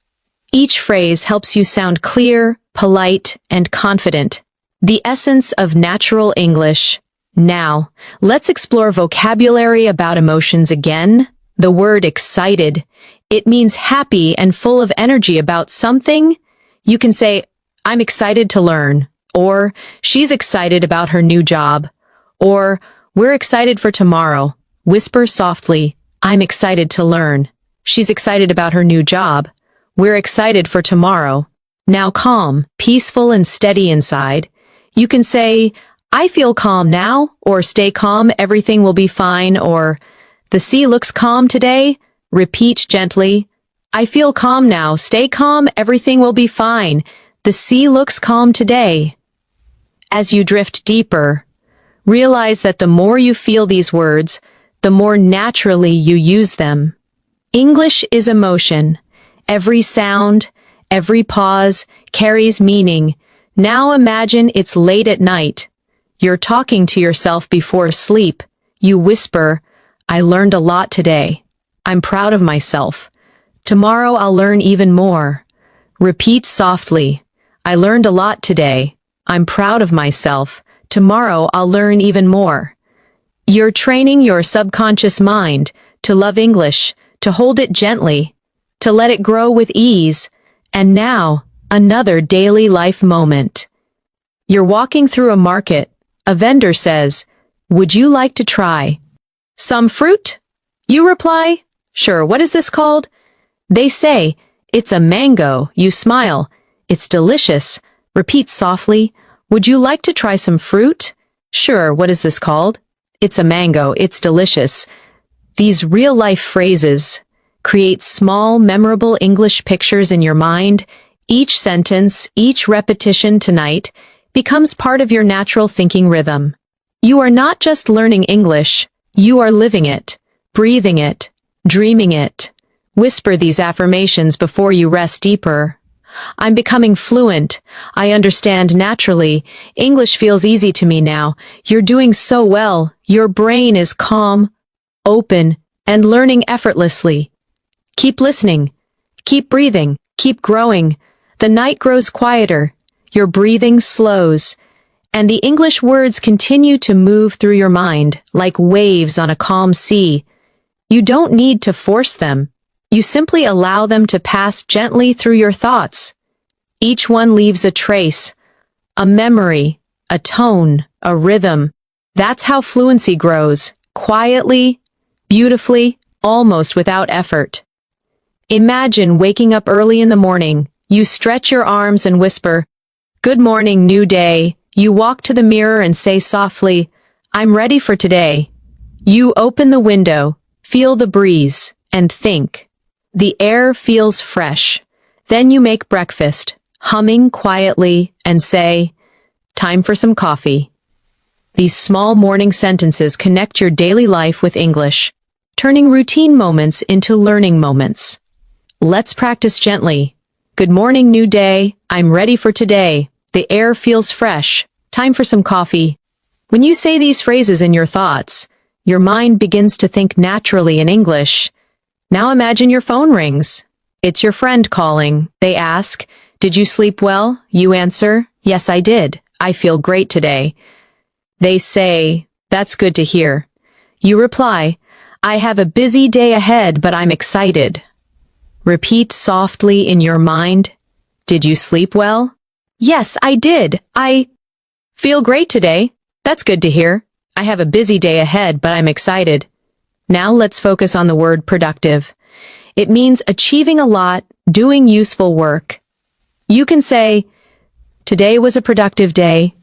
Each phrase helps you sound clear, polite, and confident. The essence of natural English. Now, let's explore vocabulary about emotions again. The word excited. It means happy and full of energy about something. You can say, "I'm excited to learn," or "She's excited about her new job," or "We're excited for tomorrow." Whisper softly, "I'm excited to learn." "She's excited about her new job." "We're excited for tomorrow." Now calm, peaceful and steady inside. You can say, "I feel calm now," or "Stay calm, everything will be fine," or "The sea looks calm today." Repeat gently, "I feel calm now, stay calm, everything will be fine. The sea looks calm today." As you drift deeper, realize that the more you feel these words, the more naturally you use them. English is emotion. Every sound, every pause carries meaning. Now imagine it's late at night. You're talking to yourself before sleep. You whisper, "I learned a lot today. I'm proud of myself. Tomorrow I'll learn even more." Repeat softly, "I learned a lot today. I'm proud of myself. Tomorrow I'll learn even more." You're training your subconscious mind to love English, to hold it gently, to let it grow with ease. And now, another daily life moment. You're walking through a market. A vendor says, "Would you like to try some fruit?" You reply, "Sure, what is this called?" They say, "It's a mango." You smile, "It's delicious." Repeat softly, "Would you like to try some fruit?" "Sure, what is this called?" "It's a mango. It's delicious." These real-life phrases create small, memorable English pictures in your mind. Each sentence, each repetition tonight becomes part of your natural thinking rhythm. You are not just learning English, you are living it, breathing it, dreaming it. Whisper these affirmations before you rest deeper. "I'm becoming fluent. I understand naturally. English feels easy to me now. You're doing so well. Your brain is calm, open, and learning effortlessly. Keep listening. Keep breathing. Keep growing. The night grows quieter. Your breathing slows. And the English words continue to move through your mind like waves on a calm sea. You don't need to force them. You simply allow them to pass gently through your thoughts. Each one leaves a trace, a memory, a tone, a rhythm. That's how fluency grows, quietly, beautifully, almost without effort. Imagine waking up early in the morning. You stretch your arms and whisper, "Good morning, new day." You walk to the mirror and say softly, "I'm ready for today." You open the window, feel the breeze, and think. The air feels fresh. Then you make breakfast, humming quietly, and say, "Time for some coffee." These small morning sentences connect your daily life with English, turning routine moments into learning moments. Let's practice gently. Good morning, new day. I'm ready for today. The air feels fresh. Time for some coffee. When you say these phrases in your thoughts, your mind begins to think naturally in English. Now imagine your phone rings. It's your friend calling. They ask, "Did you sleep well?" You answer, "Yes, I did. I feel great today." They say, "That's good to hear." You reply, "I have a busy day ahead, but I'm excited." Repeat softly in your mind, "Did you sleep well?" "Yes, I did. I feel great today. That's good to hear. I have a busy day ahead, but I'm excited." Now let's focus on the word productive. It means achieving a lot, doing useful work. You can say, "Today was a productive day,"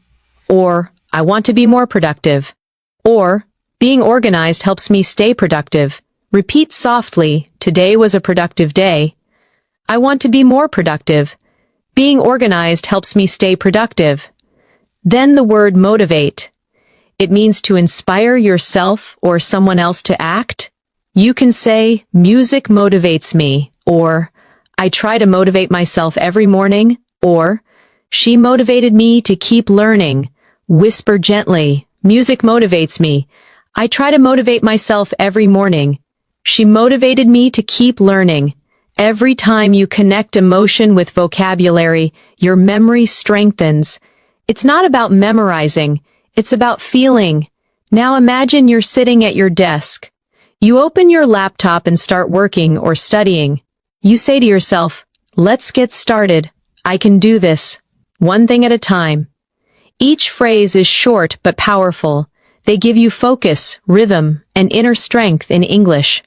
or "I want to be more productive," or "Being organized helps me stay productive." Repeat softly, "Today was a productive day." "I want to be more productive." "Being organized helps me stay productive." Then the word motivate. It means to inspire yourself or someone else to act. You can say, "Music motivates me," or "I try to motivate myself every morning," or "She motivated me to keep learning." Whisper gently, "Music motivates me. I try to motivate myself every morning. She motivated me to keep learning." Every time you connect emotion with vocabulary, your memory strengthens. It's not about memorizing, it's about feeling. Now imagine you're sitting at your desk. You open your laptop and start working or studying. You say to yourself, "Let's get started. I can do this. One thing at a time." Each phrase is short but powerful. They give you focus, rhythm, and inner strength in English.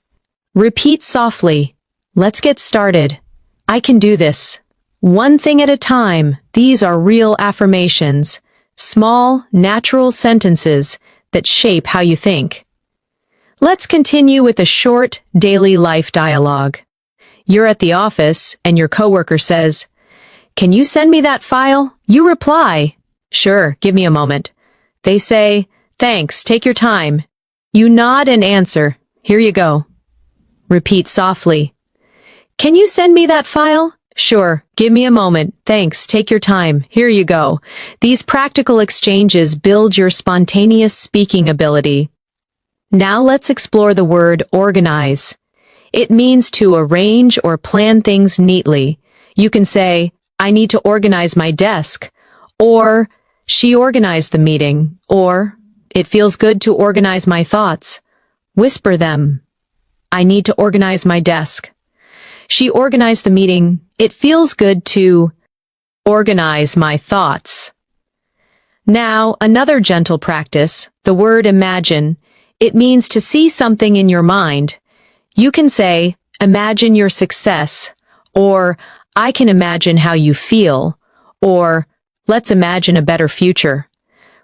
Repeat softly, "Let's get started. I can do this. One thing at a time." These are real affirmations, small, natural sentences that shape how you think. Let's continue with a short, daily life dialogue. You're at the office, and your coworker says, "Can you send me that file?" You reply, "Sure, give me a moment." They say, "Thanks, take your time." You nod and answer, "Here you go." Repeat softly, "Can you send me that file?" "Sure, give me a moment. Thanks, take your time. Here you go." These practical exchanges build your spontaneous speaking ability. Now let's explore the word organize. It means to arrange or plan things neatly. You can say, "I need to organize my desk," or "She organized the meeting," or "It feels good to organize my thoughts." Whisper them. "I need to organize my desk." "She organized the meeting." "It feels good to organize my thoughts." Now, another gentle practice, the word imagine. It means to see something in your mind. You can say, "Imagine your success," or "I can imagine how you feel," or "Let's imagine a better future."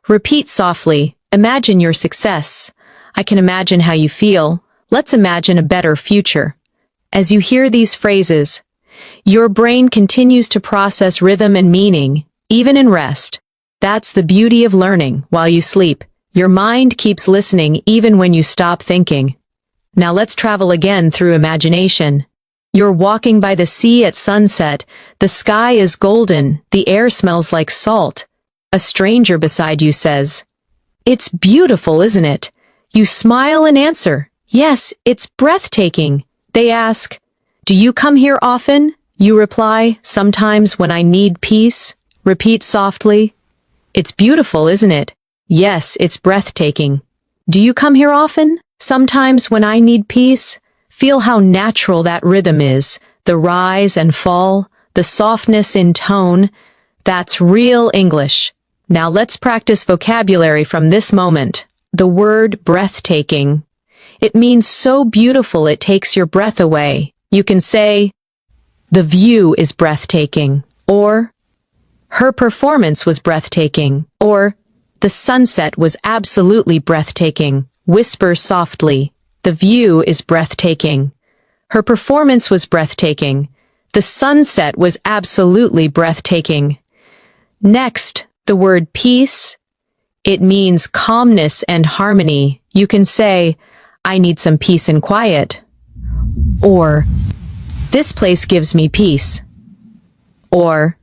Repeat softly, "Imagine your success." "I can imagine how you feel." "Let's imagine a better future." As you hear these phrases, your brain continues to process rhythm and meaning, even in rest. That's the beauty of learning while you sleep. Your mind keeps listening even when you stop thinking. Now let's travel again through imagination. You're walking by the sea at sunset. The sky is golden. The air smells like salt. A stranger beside you says, "It's beautiful, isn't it?" You smile and answer, "Yes, it's breathtaking." They ask, "Do you come here often?" You reply, "Sometimes when I need peace." Repeat softly, It's beautiful, isn't it? Yes, it's breathtaking. Do you come here often? Sometimes when I need peace, feel how natural that rhythm is, the rise and fall, the softness in tone. That's real English. Now let's practice vocabulary from this moment. The word breathtaking. It means so beautiful it takes your breath away. You can say, the view is breathtaking, or her performance was breathtaking, or the sunset was absolutely breathtaking. Whisper softly. The view is breathtaking. Her performance was breathtaking. The sunset was absolutely breathtaking. Next, the word peace. It means calmness and harmony. You can say, I need some peace and quiet. Or, this place gives me peace. Or,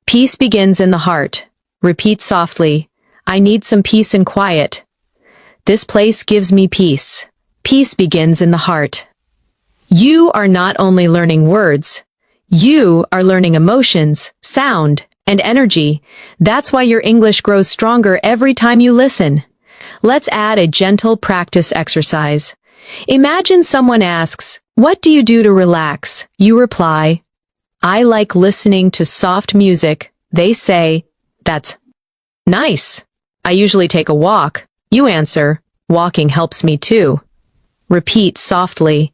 peace begins in the heart. Repeat softly, I need some peace and quiet. This place gives me peace. Peace begins in the heart. You are not only learning words, you are learning emotions, sound, and energy. That's why your English grows stronger every time you listen. Let's add a gentle practice exercise. Imagine someone asks, what do you do to relax? You reply, I like listening to soft music. They say, that's nice. I usually take a walk. You answer, walking helps me too. Repeat softly,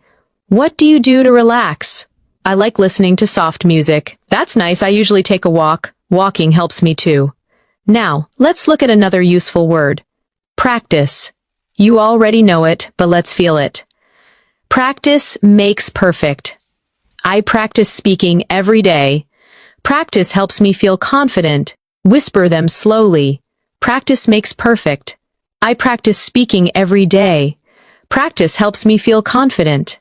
what do you do to relax? I like listening to soft music. That's nice. I usually take a walk. Walking helps me too. Now, let's look at another useful word. Practice. You already know it, but let's feel it. Practice makes perfect. I practice speaking every day. Practice helps me feel confident. Whisper them slowly. Practice makes perfect. I practice speaking every day. Practice helps me feel confident.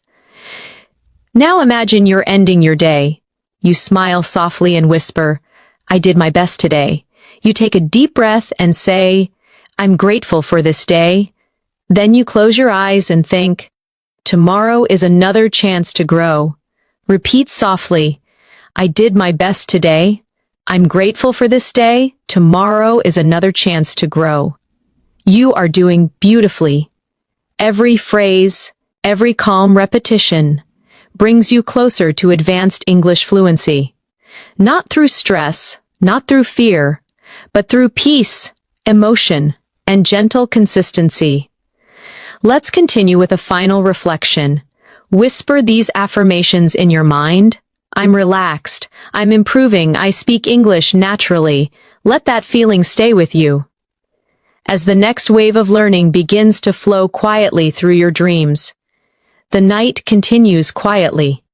Now imagine you're ending your day. You smile softly and whisper, I did my best today. You take a deep breath and say, I'm grateful for this day. Then you close your eyes and think, tomorrow is another chance to grow. Repeat softly, I did my best today. I'm grateful for this day. Tomorrow is another chance to grow. You are doing beautifully. Every phrase, every calm repetition brings you closer to advanced English fluency. Not through stress, not through fear, but through peace, emotion, and gentle consistency. Let's continue with a final reflection. Whisper these affirmations in your mind. I'm relaxed. I'm improving. I speak English naturally. Let that feeling stay with you. As the next wave of learning begins to flow quietly through your dreams, the night continues quietly.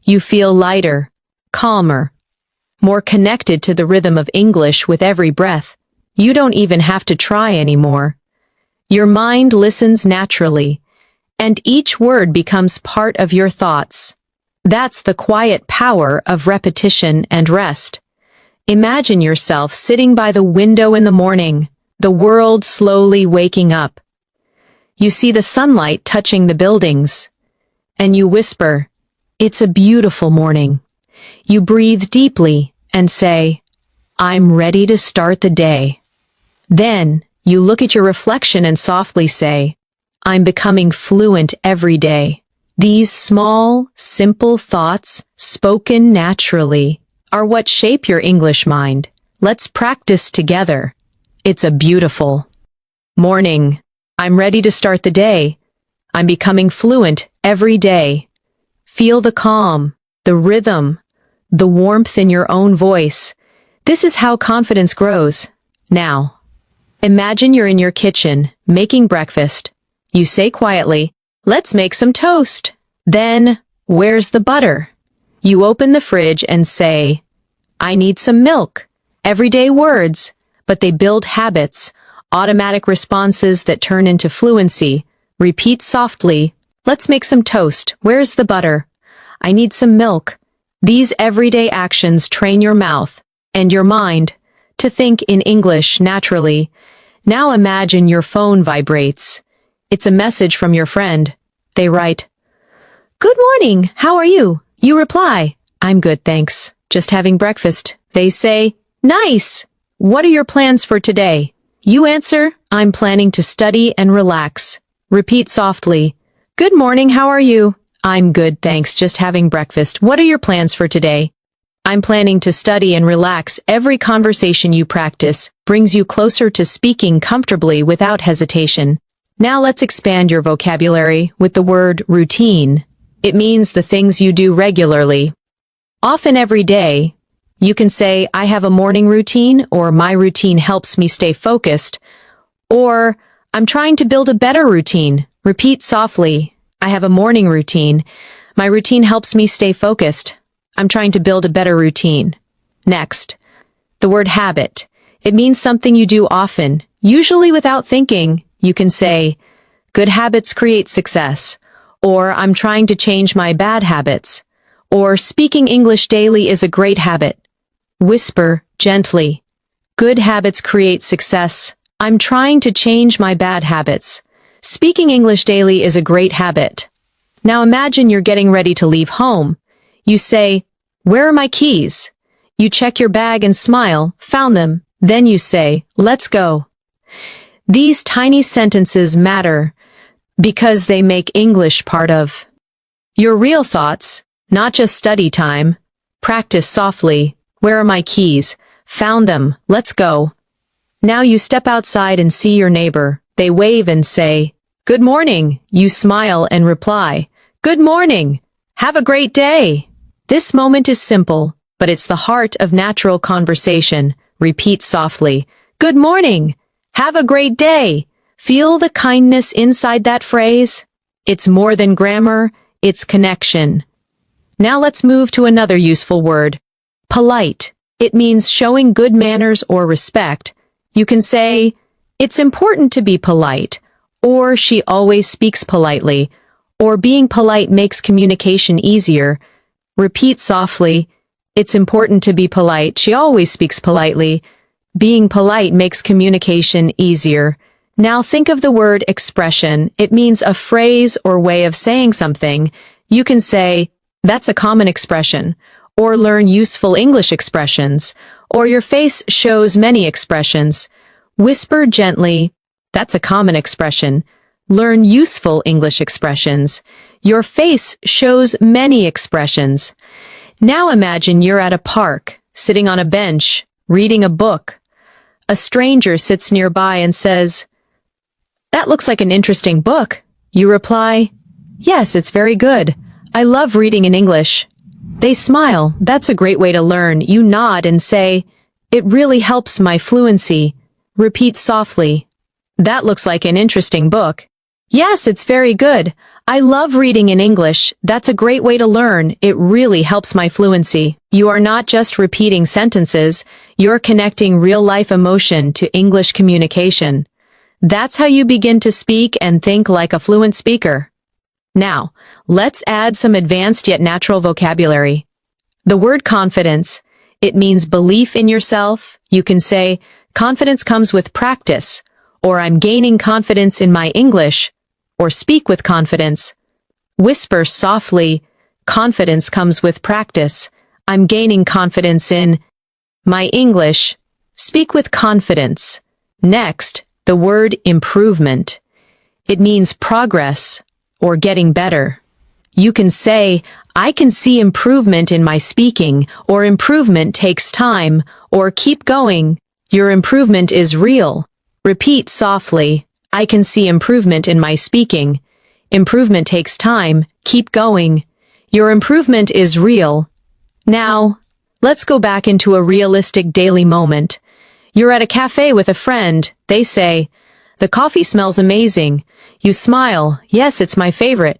You feel lighter, calmer, more connected to the rhythm of English with every breath. You don't even have to try anymore. Your mind listens naturally, and each word becomes part of your thoughts. That's the quiet power of repetition and rest. Imagine yourself sitting by the window in the morning, the world slowly waking up. You see the sunlight touching the buildings, and you whisper, it's a beautiful morning. You breathe deeply and say, I'm ready to start the day. Then, you look at your reflection and softly say, I'm becoming fluent every day. These small, simple thoughts, spoken naturally, are what shape your English mind. Let's practice together. It's a beautiful morning. I'm ready to start the day. I'm becoming fluent every day. Feel the calm, the rhythm, the warmth in your own voice. This is how confidence grows. Now, imagine you're in your kitchen, making breakfast. You say quietly, let's make some toast. Then, where's the butter? You open the fridge and say, I need some milk. Everyday words, but they build habits, automatic responses that turn into fluency. Repeat softly, let's make some toast. Where's the butter? I need some milk. These everyday actions train your mouth and your mind to think in English naturally. Now imagine your phone vibrates. It's a message from your friend. They write, Good morning, how are you? You reply, I'm good, thanks. Just having breakfast. They say, Nice. What are your plans for today? You answer, I'm planning to study and relax. Repeat softly. Good morning, how are you? I'm good, thanks, just having breakfast. What are your plans for today? I'm planning to study and relax. Every conversation you practice brings you closer to speaking comfortably without hesitation. Now let's expand your vocabulary with the word routine. It means the things you do regularly. Often every day, you can say, I have a morning routine, or my routine helps me stay focused, or I'm trying to build a better routine. Repeat softly. I have a morning routine. My routine helps me stay focused. I'm trying to build a better routine. Next, the word habit. It means something you do often, usually without thinking. You can say, good habits create success, or I'm trying to change my bad habits, or speaking English daily is a great habit. Whisper gently. Good habits create success. I'm trying to change my bad habits. Speaking English daily is a great habit. Now imagine you're getting ready to leave home. You say, where are my keys? You check your bag and smile, found them. Then you say, let's go. These tiny sentences matter because they make English part of your real thoughts, not just study time. Practice softly. Where are my keys? Found them. Let's go. Now you step outside and see your neighbor. They wave and say, good morning. You smile and reply, good morning. Have a great day. This moment is simple, but it's the heart of natural conversation. Repeat softly. Good morning. Have a great day. Feel the kindness inside that phrase? It's more than grammar, it's connection. Now let's move to another useful word. Polite. It means showing good manners or respect. You can say, it's important to be polite, or she always speaks politely, or being polite makes communication easier. Repeat softly. It's important to be polite. She always speaks politely. Being polite makes communication easier. Now think of the word expression. It means a phrase or way of saying something. You can say, that's a common expression, or learn useful English expressions, or your face shows many expressions. Whisper gently, that's a common expression. Learn useful English expressions. Your face shows many expressions. Now imagine you're at a park, sitting on a bench, reading a book. A stranger sits nearby and says, that looks like an interesting book. You reply, yes, it's very good. I love reading in English. They smile. That's a great way to learn. You nod and say, it really helps my fluency. Repeat softly. That looks like an interesting book. Yes, it's very good. I love reading in English. That's a great way to learn. It really helps my fluency. You are not just repeating sentences, you're connecting real-life emotion to English communication. That's how you begin to speak and think like a fluent speaker. Now, let's add some advanced yet natural vocabulary. The word confidence. It means belief in yourself. You can say, confidence comes with practice, or I'm gaining confidence in my English, or speak with confidence. Whisper softly, confidence comes with practice. I'm gaining confidence in my English. Speak with confidence. Next, the word improvement. It means progress or getting better. You can say, I can see improvement in my speaking, or improvement takes time, or keep going. Your improvement is real. Repeat softly, I can see improvement in my speaking. Improvement takes time, keep going. Your improvement is real. Now, let's go back into a realistic daily moment. You're at a cafe with a friend. They say, the coffee smells amazing. You smile, yes, it's my favorite.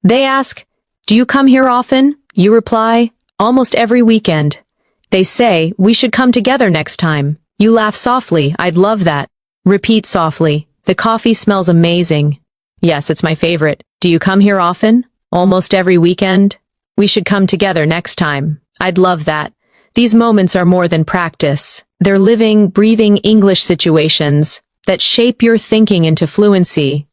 They ask, do you come here often? You reply, almost every weekend. They say, we should come together next time. You laugh softly, I'd love that. Repeat softly, the coffee smells amazing. Yes, it's my favorite. Do you come here often? Almost every weekend? We should come together next time. I'd love that. These moments are more than practice. They're living, breathing English situations that shape your thinking into fluency.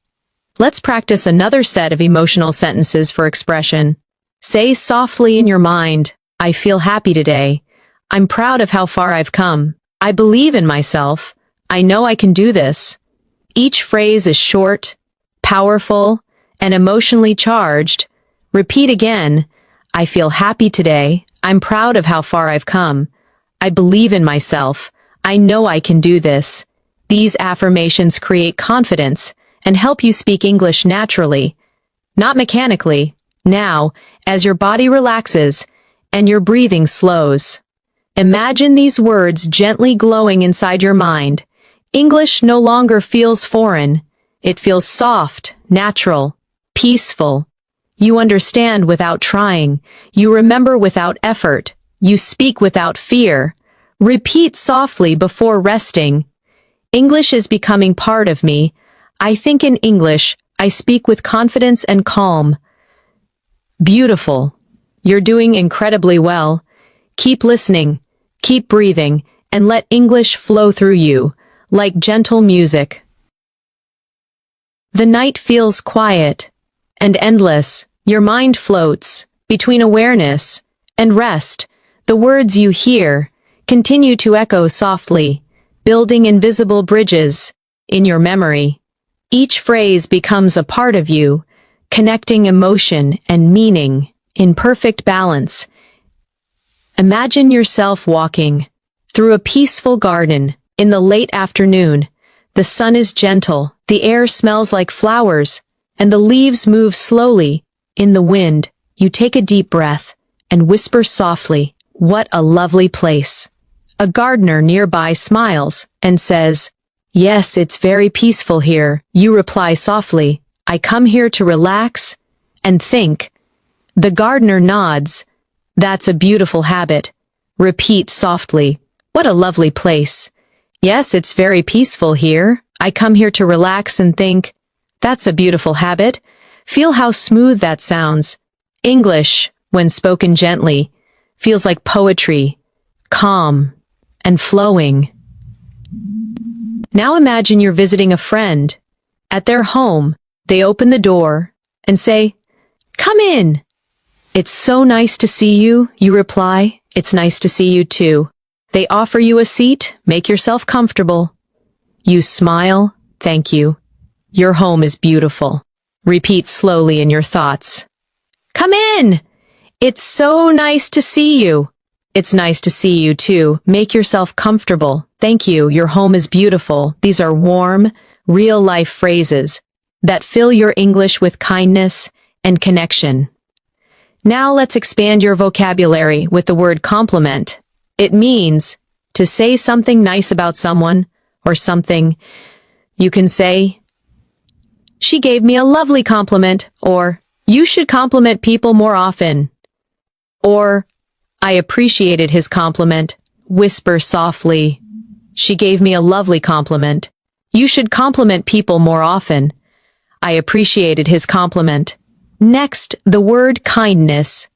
Let's practice another set of emotional sentences for expression. Say softly in your mind, I feel happy today. I'm proud of how far I've come. I believe in myself. I know I can do this. Each phrase is short, powerful, and emotionally charged. Repeat again. I feel happy today. I'm proud of how far I've come. I believe in myself. I know I can do this. These affirmations create confidence and help you speak English naturally, not mechanically. Now, as your body relaxes and your breathing slows, imagine these words gently glowing inside your mind. English no longer feels foreign. It feels soft, natural, peaceful. You understand without trying. You remember without effort. You speak without fear. Repeat softly before resting. English is becoming part of me. I think in English. I speak with confidence and calm. Beautiful. You're doing incredibly well. Keep listening, keep breathing, and let English flow through you, like gentle music. The night feels quiet and endless. Your mind floats between awareness and rest. The words you hear continue to echo softly, building invisible bridges in your memory. Each phrase becomes a part of you, connecting emotion and meaning in perfect balance. Imagine yourself walking through a peaceful garden in the late afternoon. The sun is gentle, the air smells like flowers, and the leaves move slowly in the wind. You take a deep breath and whisper softly, "What a lovely place." A gardener nearby smiles and says, "Yes, it's very peaceful here." You reply softly, "I come here to relax and think." The gardener nods. "That's a beautiful habit." Repeat softly, "What a lovely place." "Yes, it's very peaceful here. I come here to relax and think." That's a beautiful habit. Feel how smooth that sounds. English, when spoken gently, feels like poetry, calm and flowing. Now imagine you're visiting a friend. At their home, they open the door and say, "Come in." "It's so nice to see you," you reply. "It's nice to see you too." They offer you a seat. "Make yourself comfortable." You smile. "Thank you. Your home is beautiful." Repeat slowly in your thoughts. "Come in." "It's so nice to see you." "It's nice to see you too." Make yourself comfortable. "Thank you. Your home is beautiful." These are warm, real-life phrases that fill your English with kindness and connection. Now let's expand your vocabulary with the word compliment. It means to say something nice about someone or something. You can say, "She gave me a lovely compliment," or "You should compliment people more often," or "I appreciated his compliment." Whisper softly, "She gave me a lovely compliment." You should compliment people more often. I appreciated his compliment. Next, the word kindness.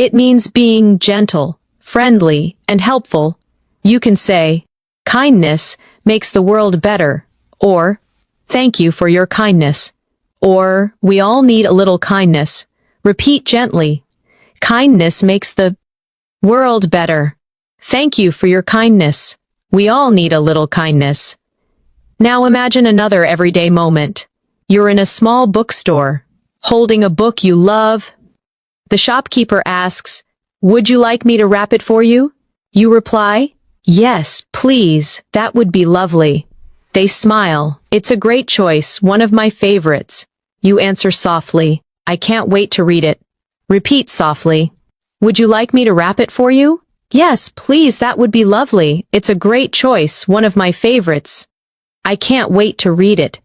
It means being gentle, friendly, and helpful. You can say, "Kindness makes the world better," or "Thank you for your kindness," or "We all need a little kindness." Repeat gently, "Kindness makes the world better." Thank you for your kindness. We all need a little kindness. Now imagine another everyday moment. You're in a small bookstore, holding a book you love. The shopkeeper asks, "Would you like me to wrap it for you?" You reply, "Yes, please, that would be lovely." They smile. "It's a great choice, one of my favorites." You answer softly, "I can't wait to read it." Repeat softly, "Would you like me to wrap it for you?" "Yes, please, that would be lovely. It's a great choice, one of my favorites. I can't wait to read it."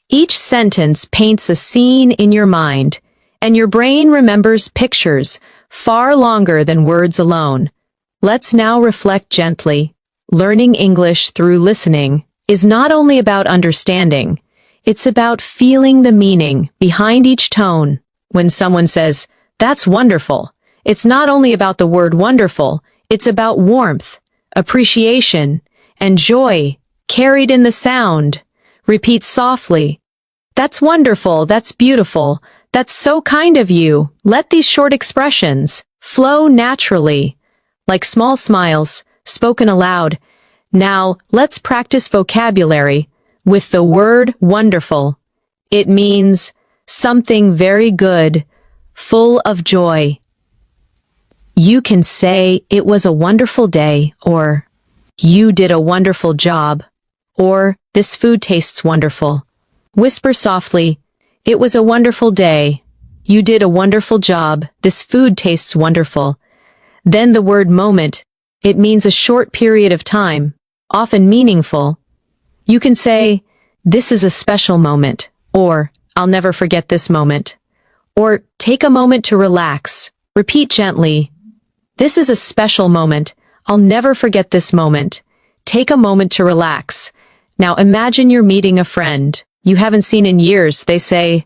Each sentence paints a scene in your mind, and your brain remembers pictures far longer than words alone. Let's now reflect gently. Learning English through listening is not only about understanding, it's about feeling the meaning behind each tone. When someone says, "That's wonderful," it's not only about the word wonderful, it's about warmth, appreciation, and joy carried in the sound. Repeat softly, "That's wonderful, that's beautiful, that's so kind of you." Let these short expressions flow naturally, like small smiles, spoken aloud. Now, let's practice vocabulary with the word wonderful. It means something very good, full of joy. You can say it was a wonderful day, or you did a wonderful job, or this food tastes wonderful. Whisper softly, it was a wonderful day. You did a wonderful job. This food tastes wonderful. Then the word moment. It means a short period of time, often meaningful. You can say, this is a special moment, or I'll never forget this moment. Or take a moment to relax. Repeat gently. This is a special moment. I'll never forget this moment. Take a moment to relax. Now imagine you're meeting a friend you haven't seen in years. They say,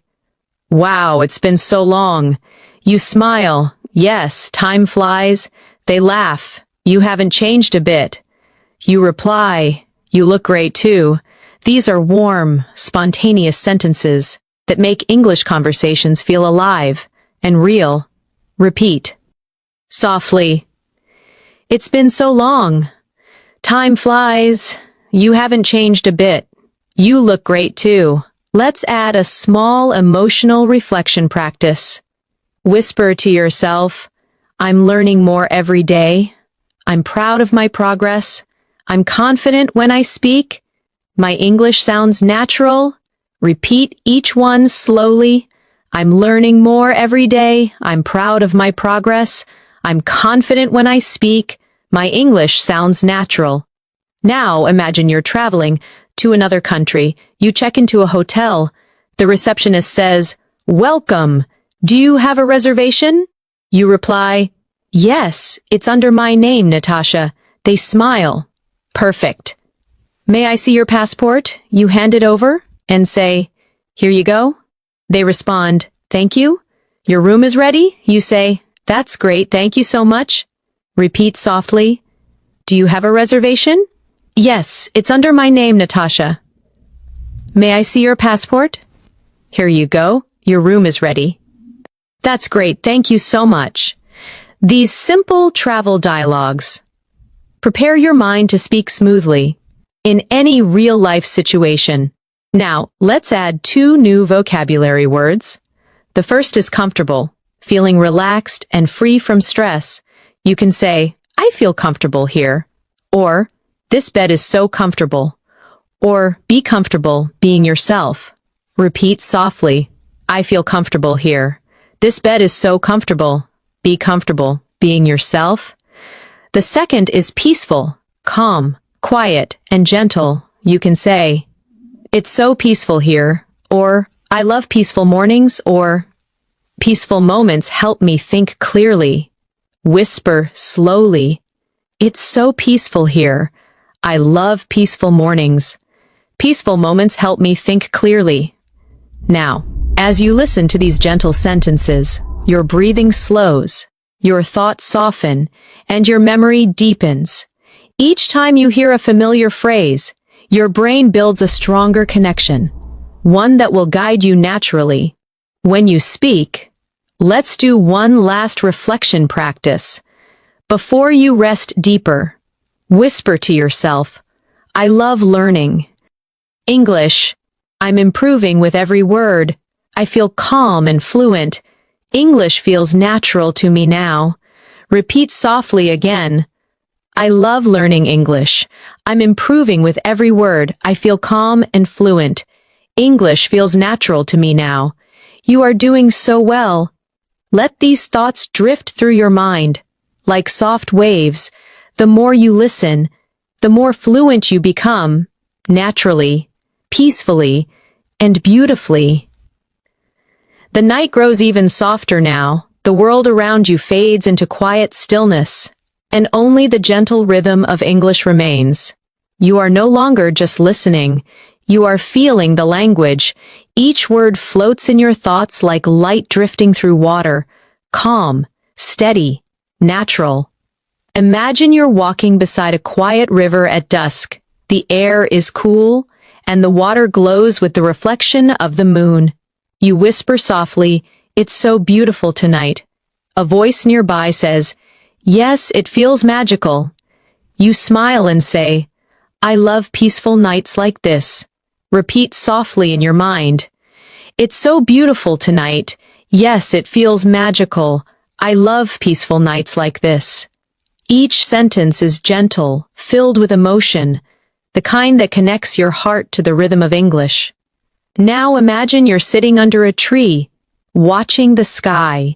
wow, it's been so long. You smile. Yes, time flies. They laugh. You haven't changed a bit. You reply, you look great too. These are warm, spontaneous sentences that make English conversations feel alive and real. Repeat. Softly. It's been so long. Time flies. You haven't changed a bit. You look great too. Let's add a small emotional reflection practice. Whisper to yourself, I'm learning more every day. I'm proud of my progress. I'm confident when I speak. My English sounds natural. Repeat each one slowly. I'm learning more every day. I'm proud of my progress. I'm confident when I speak. My English sounds natural. Now imagine you're traveling to another country. You check into a hotel. The receptionist says, welcome. Do you have a reservation? You reply, yes, it's under my name, Natasha. They smile. Perfect. May I see your passport? You hand it over and say, here you go. They respond, thank you. Your room is ready? You say, that's great, thank you so much. Repeat softly, do you have a reservation? Yes, it's under my name, Natasha. May I see your passport? Here you go, your room is ready. That's great, thank you so much. These simple travel dialogues prepare your mind to speak smoothly in any real-life situation. Now, let's add 2 new vocabulary words. The first is comfortable, feeling relaxed and free from stress. You can say, I feel comfortable here, or this bed is so comfortable, or be comfortable being yourself. Repeat softly, I feel comfortable here. This bed is so comfortable. Be comfortable being yourself. The second is peaceful, calm, quiet, and gentle. You can say, it's so peaceful here, or I love peaceful mornings, or peaceful moments help me think clearly. Whisper slowly, it's so peaceful here. I love peaceful mornings. Peaceful moments help me think clearly. Now, as you listen to these gentle sentences, your breathing slows, your thoughts soften, and your memory deepens. Each time you hear a familiar phrase, your brain builds a stronger connection, one that will guide you naturally. When you speak, let's do one last reflection practice. Before you rest deeper, whisper to yourself, I love learning English. I'm improving with every word. I feel calm and fluent. English feels natural to me now. Repeat softly again. I love learning English. I'm improving with every word. I feel calm and fluent. English feels natural to me now. You are doing so well. Let these thoughts drift through your mind. Like soft waves, the more you listen, the more fluent you become, naturally, peacefully, and beautifully. The night grows even softer now. The world around you fades into quiet stillness, and only the gentle rhythm of English remains. You are no longer just listening. You are feeling the language. Each word floats in your thoughts like light drifting through water, calm, steady, natural. Imagine you're walking beside a quiet river at dusk. The air is cool, and the water glows with the reflection of the moon. You whisper softly, it's so beautiful tonight. A voice nearby says, yes, it feels magical. You smile and say, I love peaceful nights like this. Repeat softly in your mind. It's so beautiful tonight. Yes, it feels magical. I love peaceful nights like this. Each sentence is gentle, filled with emotion, the kind that connects your heart to the rhythm of English. Now imagine you're sitting under a tree, watching the sky.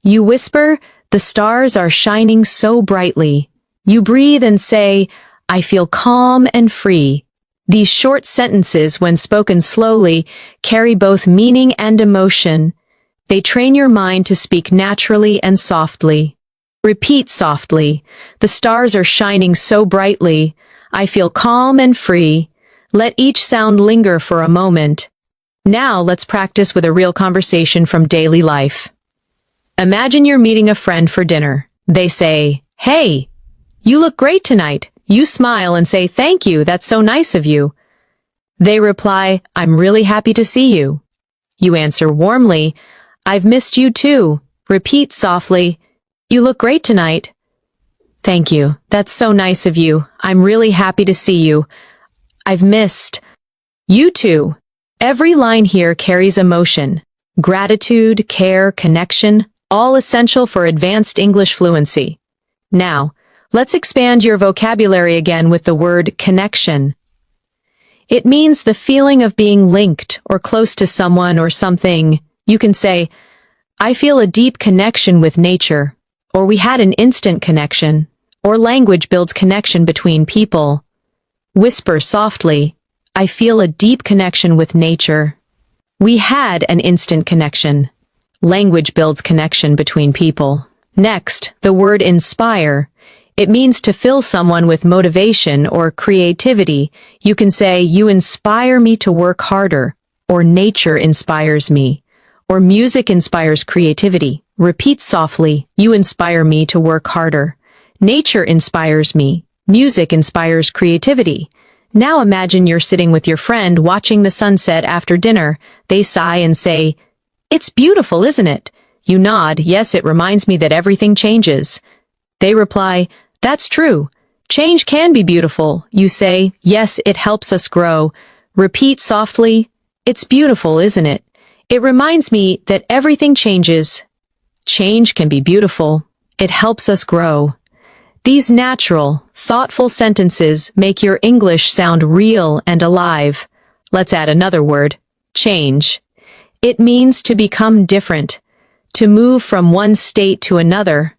You whisper, "The stars are shining so brightly." You breathe and say, "I feel calm and free." These short sentences, when spoken slowly, carry both meaning and emotion. They train your mind to speak naturally and softly. Repeat softly. The stars are shining so brightly. I feel calm and free. Let each sound linger for a moment. Now let's practice with a real conversation from daily life. Imagine you're meeting a friend for dinner. They say, "Hey, you look great tonight." You smile and say, "Thank you, that's so nice of you." They reply, "I'm really happy to see you." You answer warmly, "I've missed you too." Repeat softly, "You look great tonight." "Thank you, that's so nice of you. I'm really happy to see you. I've missed you too." Every line here carries emotion, gratitude, care, connection, all essential for advanced English fluency. Now, let's expand your vocabulary again with the word connection. It means the feeling of being linked or close to someone or something. You can say, "I feel a deep connection with nature," or "We had an instant connection," or language builds connection between people. Whisper softly, "I feel a deep connection with nature." We had an instant connection. Language builds connection between people. Next, the word inspire. It means to fill someone with motivation or creativity. You can say, "You inspire me to work harder," or "Nature inspires me," or "Music inspires creativity." Repeat softly, "You inspire me to work harder." Nature inspires me. Music inspires creativity. Now imagine you're sitting with your friend watching the sunset after dinner. They sigh and say, "It's beautiful, isn't it?" You nod, "Yes, it reminds me that everything changes." They reply, "That's true. Change can be beautiful." You say, "Yes, it helps us grow." Repeat softly, "It's beautiful, isn't it? It reminds me that everything changes. Change can be beautiful. It helps us grow." These natural, thoughtful sentences make your English sound real and alive. Let's add another word, change. It means to become different, to move from one state to another.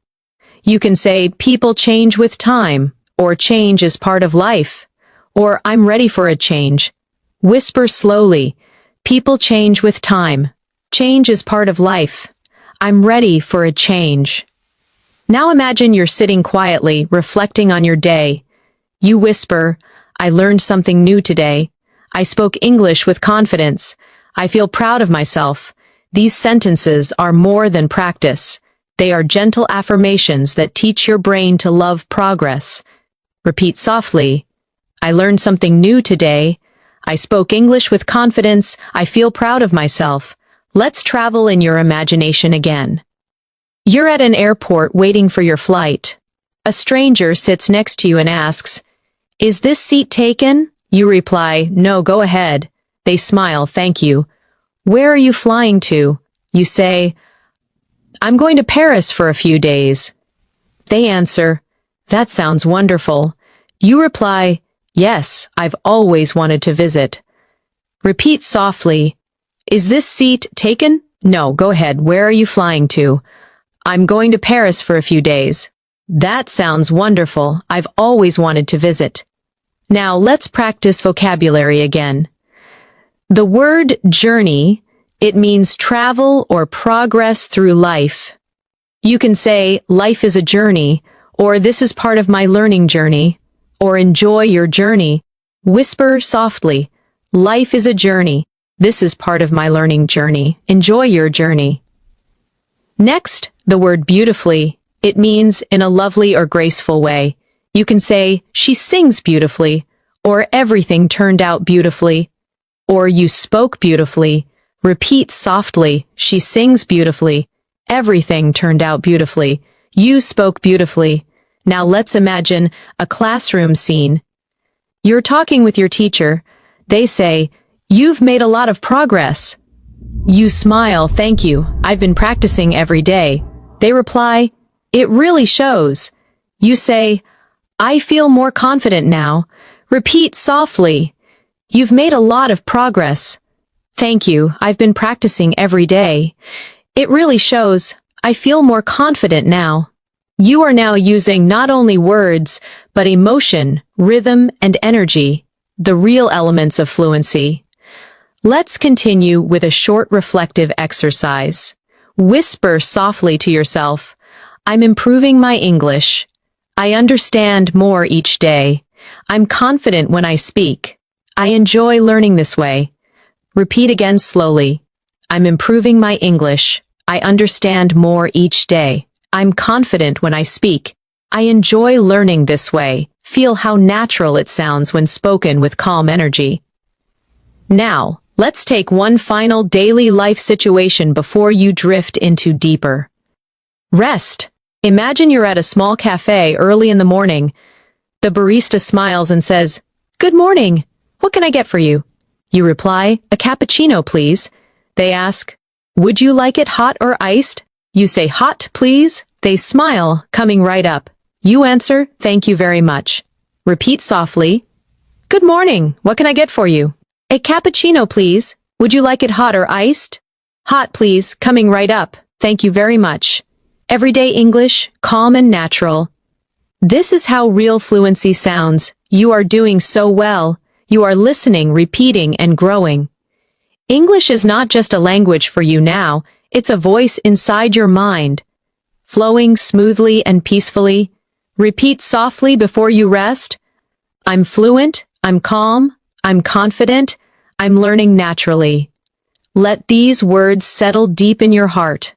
You can say, "People change with time," or "Change is part of life," or "I'm ready for a change." Whisper slowly, "People change with time. Change is part of life. I'm ready for a change." Now imagine you're sitting quietly, reflecting on your day. You whisper, "I learned something new today. I spoke English with confidence. I feel proud of myself." These sentences are more than practice. They are gentle affirmations that teach your brain to love progress. Repeat softly, "I learned something new today. I spoke English with confidence. I feel proud of myself." Let's travel in your imagination again. You're at an airport waiting for your flight. A stranger sits next to you and asks, "Is this seat taken?" You reply, "No, go ahead." They smile, "Thank you." "Where are you flying to?" You say, "I'm going to Paris for a few days." They answer, "That sounds wonderful." You reply, "Yes, I've always wanted to visit." Repeat softly, "Is this seat taken?" "No, go ahead. Where are you flying to?" "I'm going to Paris for a few days." "That sounds wonderful. I've always wanted to visit." Now let's practice vocabulary again. The word journey, it means travel or progress through life. You can say, "Life is a journey," or "This is part of my learning journey," or "Enjoy your journey." Whisper softly, "Life is a journey. This is part of my learning journey. Enjoy your journey." Next, the word beautifully. It means in a lovely or graceful way. You can say, "She sings beautifully," or "Everything turned out beautifully," or "You spoke beautifully." Repeat softly, "She sings beautifully." Everything turned out beautifully. You spoke beautifully. Now let's imagine a classroom scene. You're talking with your teacher. They say, "You've made a lot of progress." You smile, "Thank you. I've been practicing every day." They reply, "It really shows." You say, "I feel more confident now." Repeat softly, "You've made a lot of progress." "Thank you. I've been practicing every day." "It really shows. I feel more confident now." You are now using not only words, but emotion, rhythm, and energy, the real elements of fluency. Let's continue with a short reflective exercise. Whisper softly to yourself, "I'm improving my English. I understand more each day. I'm confident when I speak. I enjoy learning this way." Repeat again slowly. "I'm improving my English. I understand more each day. I'm confident when I speak. I enjoy learning this way." Feel how natural it sounds when spoken with calm energy. Now, let's take one final daily life situation before you drift into deeper rest. Imagine you're at a small cafe early in the morning. The barista smiles and says, "Good morning. What can I get for you?" You reply, "A cappuccino, please." They ask, "Would you like it hot or iced?" You say, "Hot, please." They smile, coming right up. You answer, "Thank you very much." Repeat softly, "Good morning. What can I get for you?" "A cappuccino, please. Would you like it hot or iced?" "Hot, please," coming right up. "Thank you very much." Everyday English, calm and natural. This is how real fluency sounds. You are doing so well. You are listening, repeating, and growing. English is not just a language for you now, it's a voice inside your mind, flowing smoothly and peacefully. Repeat softly before you rest. I'm fluent, I'm calm, I'm confident, I'm learning naturally. Let these words settle deep in your heart.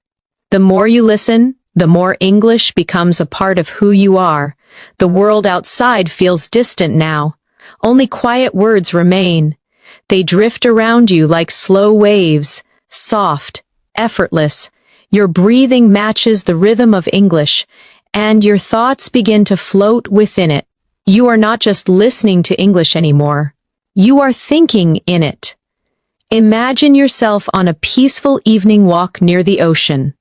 The more you listen, the more English becomes a part of who you are. The world outside feels distant now. Only quiet words remain. They drift around you like slow waves, soft, effortless. Your breathing matches the rhythm of English, and your thoughts begin to float within it. You are not just listening to English anymore. You are thinking in it. Imagine yourself on a peaceful evening walk near the ocean.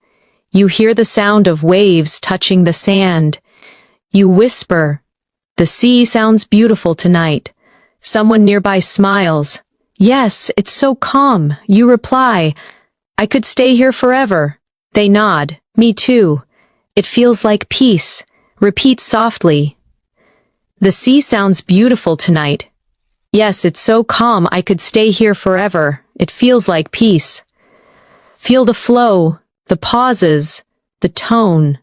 You hear the sound of waves touching the sand. You whisper, "The sea sounds beautiful tonight." Someone nearby smiles. "Yes, it's so calm." You reply, "I could stay here forever." They nod. "Me too. It feels like peace." Repeat softly. "The sea sounds beautiful tonight." "Yes, it's so calm. I could stay here forever. It feels like peace." Feel the flow, the pauses, the tone,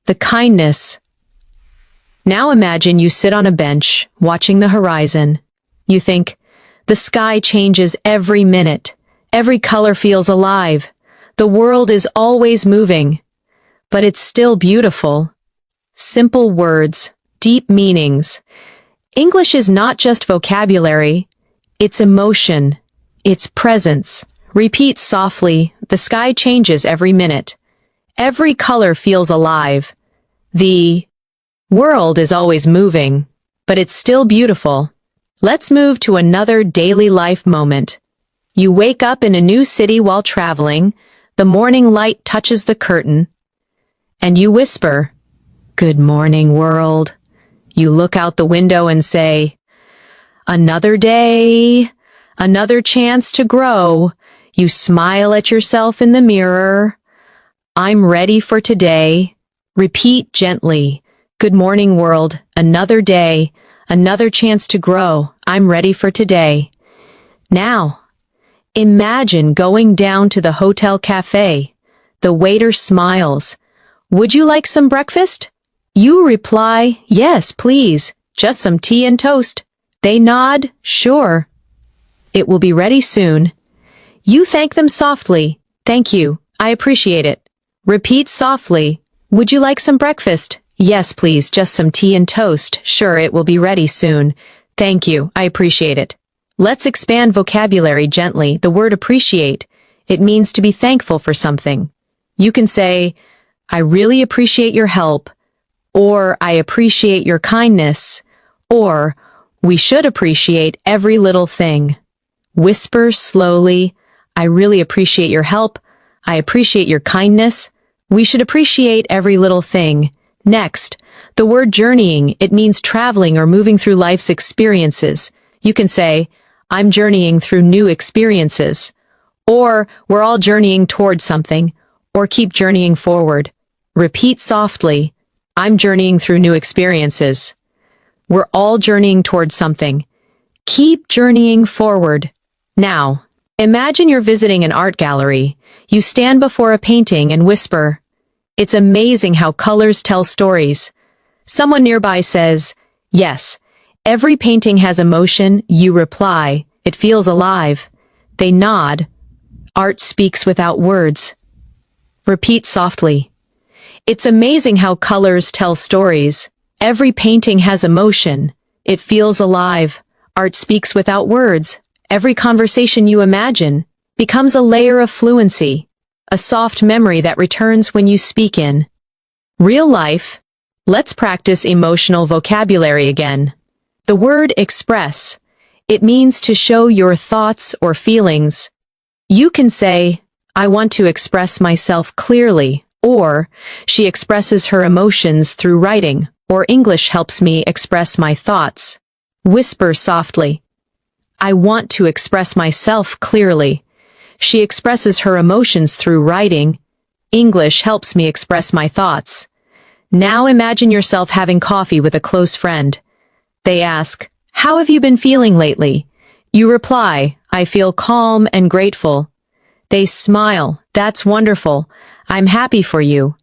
the kindness. Now imagine you sit on a bench, watching the horizon. You think, the sky changes every minute. Every color feels alive. The world is always moving. But it's still beautiful. Simple words, deep meanings. English is not just vocabulary. It's emotion. It's presence. Repeat softly, "The sky changes every minute. Every color feels alive. The world is always moving, but it's still beautiful." Let's move to another daily life moment. You wake up in a new city while traveling. The morning light touches the curtain, and you whisper, "Good morning, world." You look out the window and say, "Another day, another chance to grow." You smile at yourself in the mirror. "I'm ready for today." Repeat gently, "Good morning, world. Another day, another chance to grow. I'm ready for today." Now, imagine going down to the hotel cafe. The waiter smiles. "Would you like some breakfast?" You reply, "Yes, please. Just some tea and toast." They nod, "Sure. It will be ready soon." You thank them softly. "Thank you. I appreciate it." Repeat softly, "Would you like some breakfast?" "Yes, please. Just some tea and toast." "Sure, it will be ready soon." "Thank you. I appreciate it." Let's expand vocabulary gently. The word appreciate. It means to be thankful for something. You can say, "I really appreciate your help," or "I appreciate your kindness," or We should appreciate every little thing. Whisper slowly, I really appreciate your help. I appreciate your kindness. We should appreciate every little thing. Next, the word journeying, it means traveling or moving through life's experiences. You can say, I'm journeying through new experiences. Or, we're all journeying towards something. Or keep journeying forward. Repeat softly, I'm journeying through new experiences. We're all journeying towards something. Keep journeying forward. Now, imagine you're visiting an art gallery. You stand before a painting and whisper, it's amazing how colors tell stories. Someone nearby says, yes, every painting has emotion. You reply, it feels alive. They nod. Art speaks without words. Repeat softly. It's amazing how colors tell stories. Every painting has emotion. It feels alive. Art speaks without words. Every conversation you imagine becomes a layer of fluency, a soft memory that returns when you speak in real life. Let's practice emotional vocabulary again. The word express. It means to show your thoughts or feelings. You can say, I want to express myself clearly, or she expresses her emotions through writing, or English helps me express my thoughts. Whisper softly. I want to express myself clearly. She expresses her emotions through writing. English helps me express my thoughts. Now imagine yourself having coffee with a close friend. They ask, how have you been feeling lately? You reply, I feel calm and grateful. They smile, that's wonderful. I'm happy for you.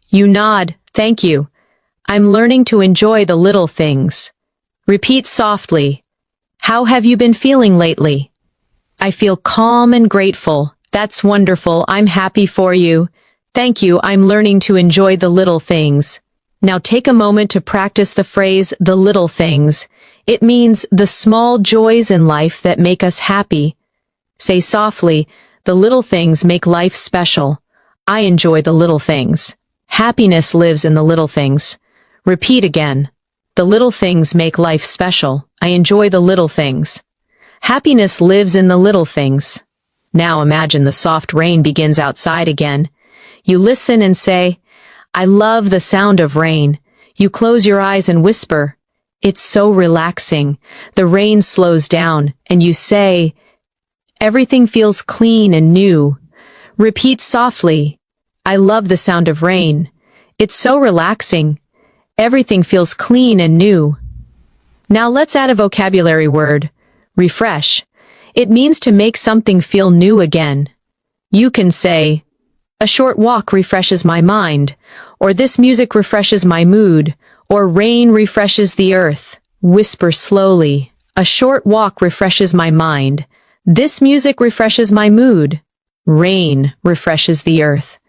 You nod, thank you. I'm learning to enjoy the little things. Repeat softly. How have you been feeling lately? I feel calm and grateful. That's wonderful. I'm happy for you. Thank you. I'm learning to enjoy the little things. Now take a moment to practice the phrase, the little things. It means the small joys in life that make us happy. Say softly, the little things make life special. I enjoy the little things. Happiness lives in the little things. Repeat again. The little things make life special. I enjoy the little things. Happiness lives in the little things. Now imagine the soft rain begins outside again. You listen and say, I love the sound of rain. You close your eyes and whisper, it's so relaxing. The rain slows down, and you say, everything feels clean and new. Repeat softly, I love the sound of rain. It's so relaxing. Everything feels clean and new. Now let's add a vocabulary word, refresh. It means to make something feel new again. You can say, a short walk refreshes my mind, or this music refreshes my mood, or rain refreshes the earth. Whisper slowly, a short walk refreshes my mind. This music refreshes my mood. Rain refreshes the earth.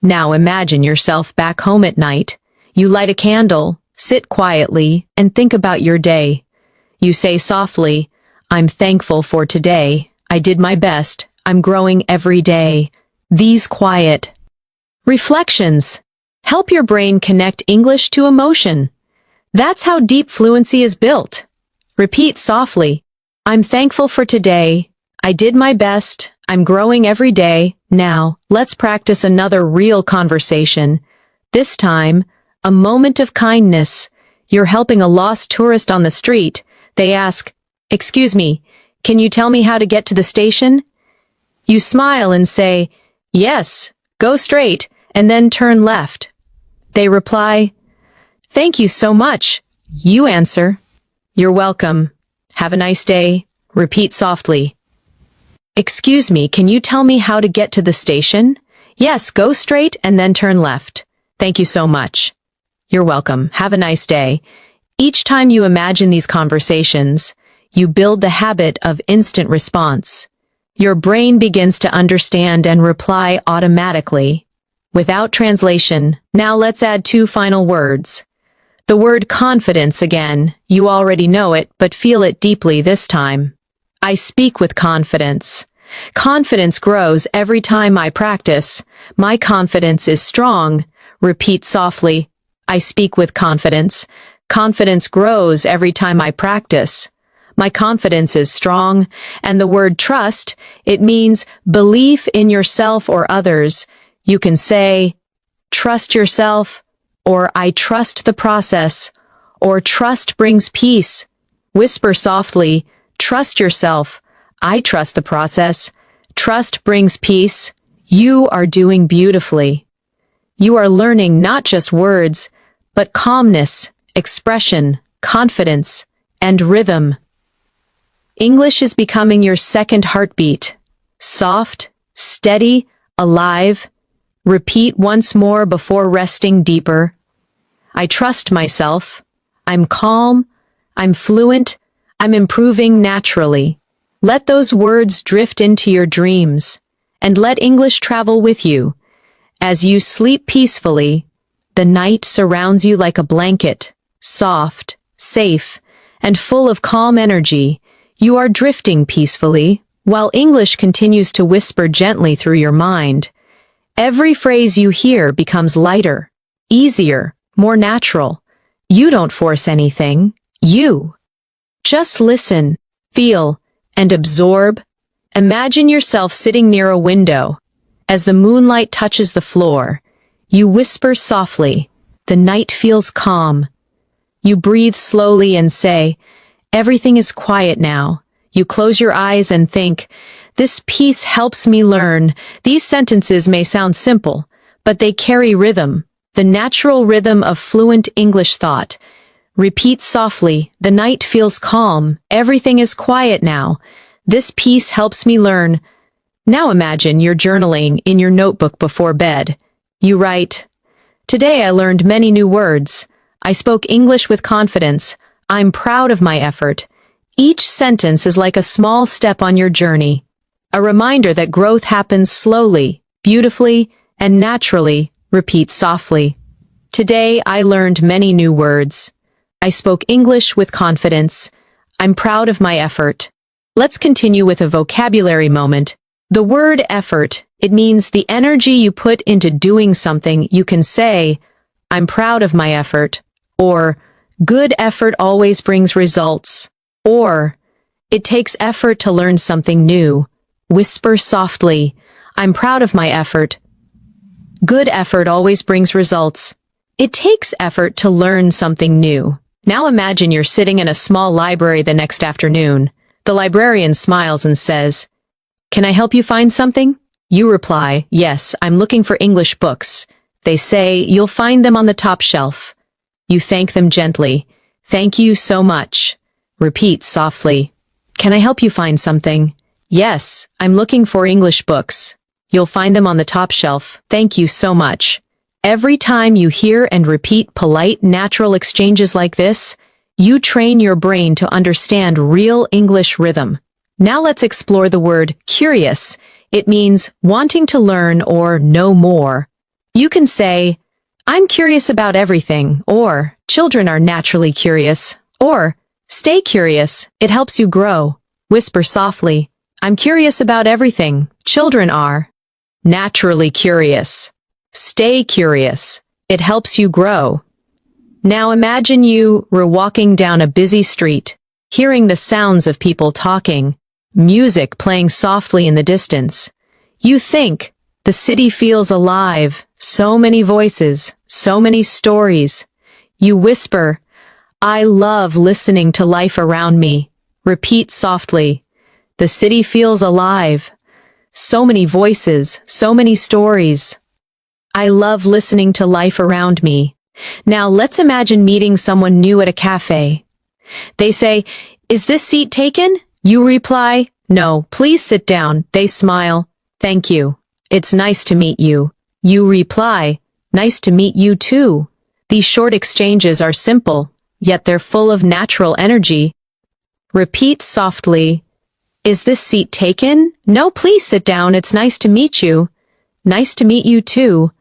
Now imagine yourself back home at night. You light a candle, sit quietly, and think about your day. You say softly, I'm thankful for today. I did my best. I'm growing every day. These quiet reflections help your brain connect English to emotion. That's how deep fluency is built. Repeat softly, I'm thankful for today. I did my best. I'm growing every day. Now, let's practice another real conversation. This time, a moment of kindness. You're helping a lost tourist on the street. They ask, excuse me, can you tell me how to get to the station? You smile and say, yes, go straight, and then turn left. They reply, thank you so much. You answer, you're welcome. Have a nice day. Repeat softly. Excuse me, can you tell me how to get to the station? Yes, go straight and then turn left. Thank you so much. You're welcome. Have a nice day. Each time you imagine these conversations, you build the habit of instant response. Your brain begins to understand and reply automatically, without translation. Now let's add two final words. The word confidence again. You already know it, but feel it deeply this time. I speak with confidence. Confidence grows every time I practice. My confidence is strong. Repeat softly. I speak with confidence. Confidence grows every time I practice. My confidence is strong, and the word trust, it means belief in yourself or others. You can say, trust yourself, or I trust the process, or trust brings peace. Whisper softly, trust yourself. I trust the process. Trust brings peace. You are doing beautifully. You are learning not just words, but calmness, expression, confidence, and rhythm. English is becoming your second heartbeat. Soft, steady, alive. Repeat once more before resting deeper. I trust myself. I'm calm. I'm fluent. I'm improving naturally. Let those words drift into your dreams, and let English travel with you. As you sleep peacefully, the night surrounds you like a blanket, soft, safe, and full of calm energy. You are drifting peacefully, while English continues to whisper gently through your mind. Every phrase you hear becomes lighter, easier, more natural. You don't force anything. You just listen, feel, and absorb. Imagine yourself sitting near a window. As the moonlight touches the floor, you whisper softly. The night feels calm. You breathe slowly and say, everything is quiet now. You close your eyes and think, this peace helps me learn. These sentences may sound simple, but they carry rhythm, the natural rhythm of fluent English thought. Repeat softly, the night feels calm. Everything is quiet now. This peace helps me learn. Now imagine you're journaling in your notebook before bed. You write, today I learned many new words. I spoke English with confidence. I'm proud of my effort. Each sentence is like a small step on your journey, a reminder that growth happens slowly, beautifully, and naturally. Repeat softly. Today I learned many new words. I spoke English with confidence. I'm proud of my effort. Let's continue with a vocabulary moment. The word effort, it means the energy you put into doing something. You can say, I'm proud of my effort, or good effort always brings results, or it takes effort to learn something new. Whisper softly, I'm proud of my effort. Good effort always brings results. It takes effort to learn something new. Now imagine you're sitting in a small library the next afternoon. The librarian smiles and says, can I help you find something? You reply, yes, I'm looking for English books. They say, you'll find them on the top shelf. You thank them gently. Thank you so much. Repeat softly. Can I help you find something? Yes, I'm looking for English books. You'll find them on the top shelf. Thank you so much. Every time you hear and repeat polite, natural exchanges like this, you train your brain to understand real English rhythm. Now let's explore the word curious. It means wanting to learn or know more. You can say, I'm curious about everything, or children are naturally curious, or stay curious, it helps you grow. Whisper softly, I'm curious about everything. Children are naturally curious. Stay curious. It helps you grow. Now imagine you were walking down a busy street, hearing the sounds of people talking, music playing softly in the distance. You think, the city feels alive, so many voices, so many stories. You whisper, I love listening to life around me. Repeat softly, the city feels alive, so many voices, so many stories. I love listening to life around me. Now let's imagine meeting someone new at a cafe. They say, is this seat taken? You reply, no, please sit down. They smile, thank you. It's nice to meet you. You reply, nice to meet you too. These short exchanges are simple, yet they're full of natural energy. Repeat softly, is this seat taken? No, please sit down. It's nice to meet you. Nice to meet you too.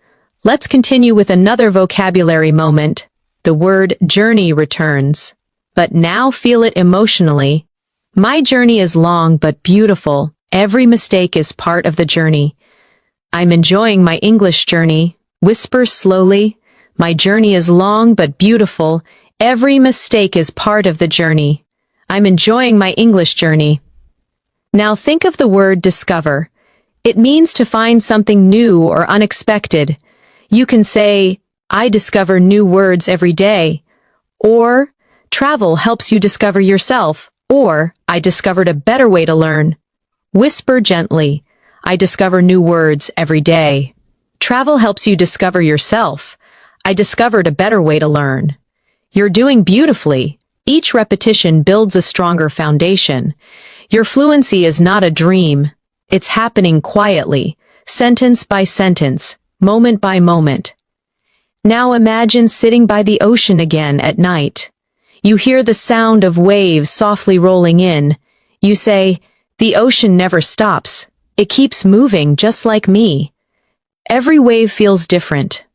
Let's continue with another vocabulary moment. The word journey returns. But now feel it emotionally. My journey is long but beautiful. Every mistake is part of the journey. I'm enjoying my English journey. Whisper slowly. My journey is long but beautiful. Every mistake is part of the journey. I'm enjoying my English journey. Now think of the word discover. It means to find something new or unexpected. You can say, I discover new words every day. Or, travel helps you discover yourself. Or, I discovered a better way to learn. Whisper gently, I discover new words every day. Travel helps you discover yourself. I discovered a better way to learn. You're doing beautifully. Each repetition builds a stronger foundation. Your fluency is not a dream. It's happening quietly, sentence by sentence, moment by moment. Now imagine sitting by the ocean again at night. You hear the sound of waves softly rolling in. You say, the ocean never stops. It keeps moving just like me. Every wave feels different.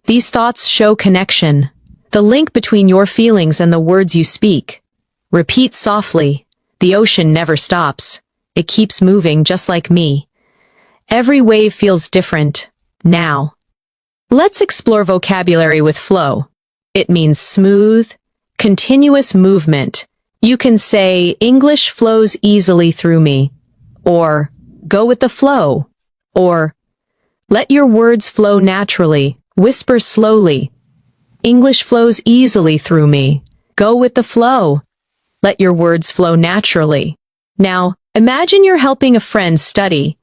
These thoughts show connection, the link between your feelings and the words you speak. Repeat softly, the ocean never stops. It keeps moving just like me. Every wave feels different. Now, let's explore vocabulary with flow. It means smooth, continuous movement. You can say, English flows easily through me. Or, go with the flow. Or, let your words flow naturally. Whisper slowly. English flows easily through me. Go with the flow. Let your words flow naturally. Now, imagine you're helping a friend study.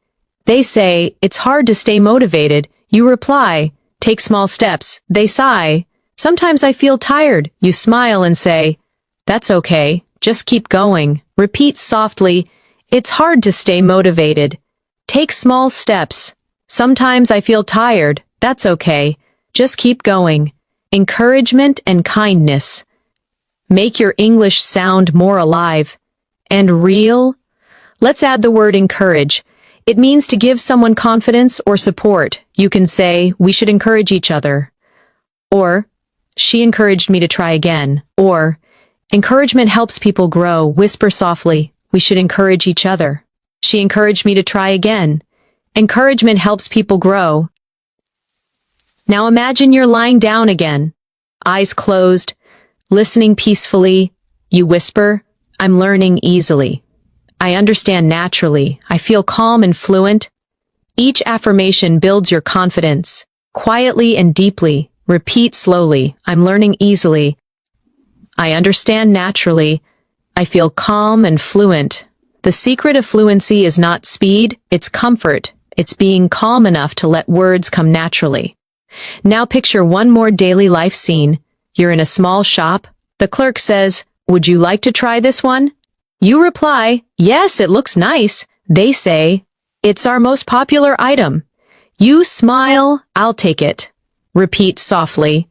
They say, it's hard to stay motivated. You reply, take small steps. They sigh. Sometimes I feel tired. You smile and say, that's okay. Just keep going. Repeat softly, it's hard to stay motivated. Take small steps. Sometimes I feel tired. That's okay. Just keep going. Encouragement and kindness. Make your English sound more alive and real. Let's add the word encourage. It means to give someone confidence or support. You can say, we should encourage each other. Or, she encouraged me to try again. Or, encouragement helps people grow. Whisper softly, we should encourage each other. She encouraged me to try again. Encouragement helps people grow. Now imagine you're lying down again, eyes closed, listening peacefully. You whisper, I'm learning easily. I understand naturally. I feel calm and fluent. Each affirmation builds your confidence. Quietly and deeply, repeat slowly, I'm learning easily. I understand naturally. I feel calm and fluent. The secret of fluency is not speed, it's comfort. It's being calm enough to let words come naturally. Now picture one more daily life scene. You're in a small shop. The clerk says, would you like to try this one? You reply, yes, it looks nice. They say, it's our most popular item. You smile, I'll take it. Repeat softly,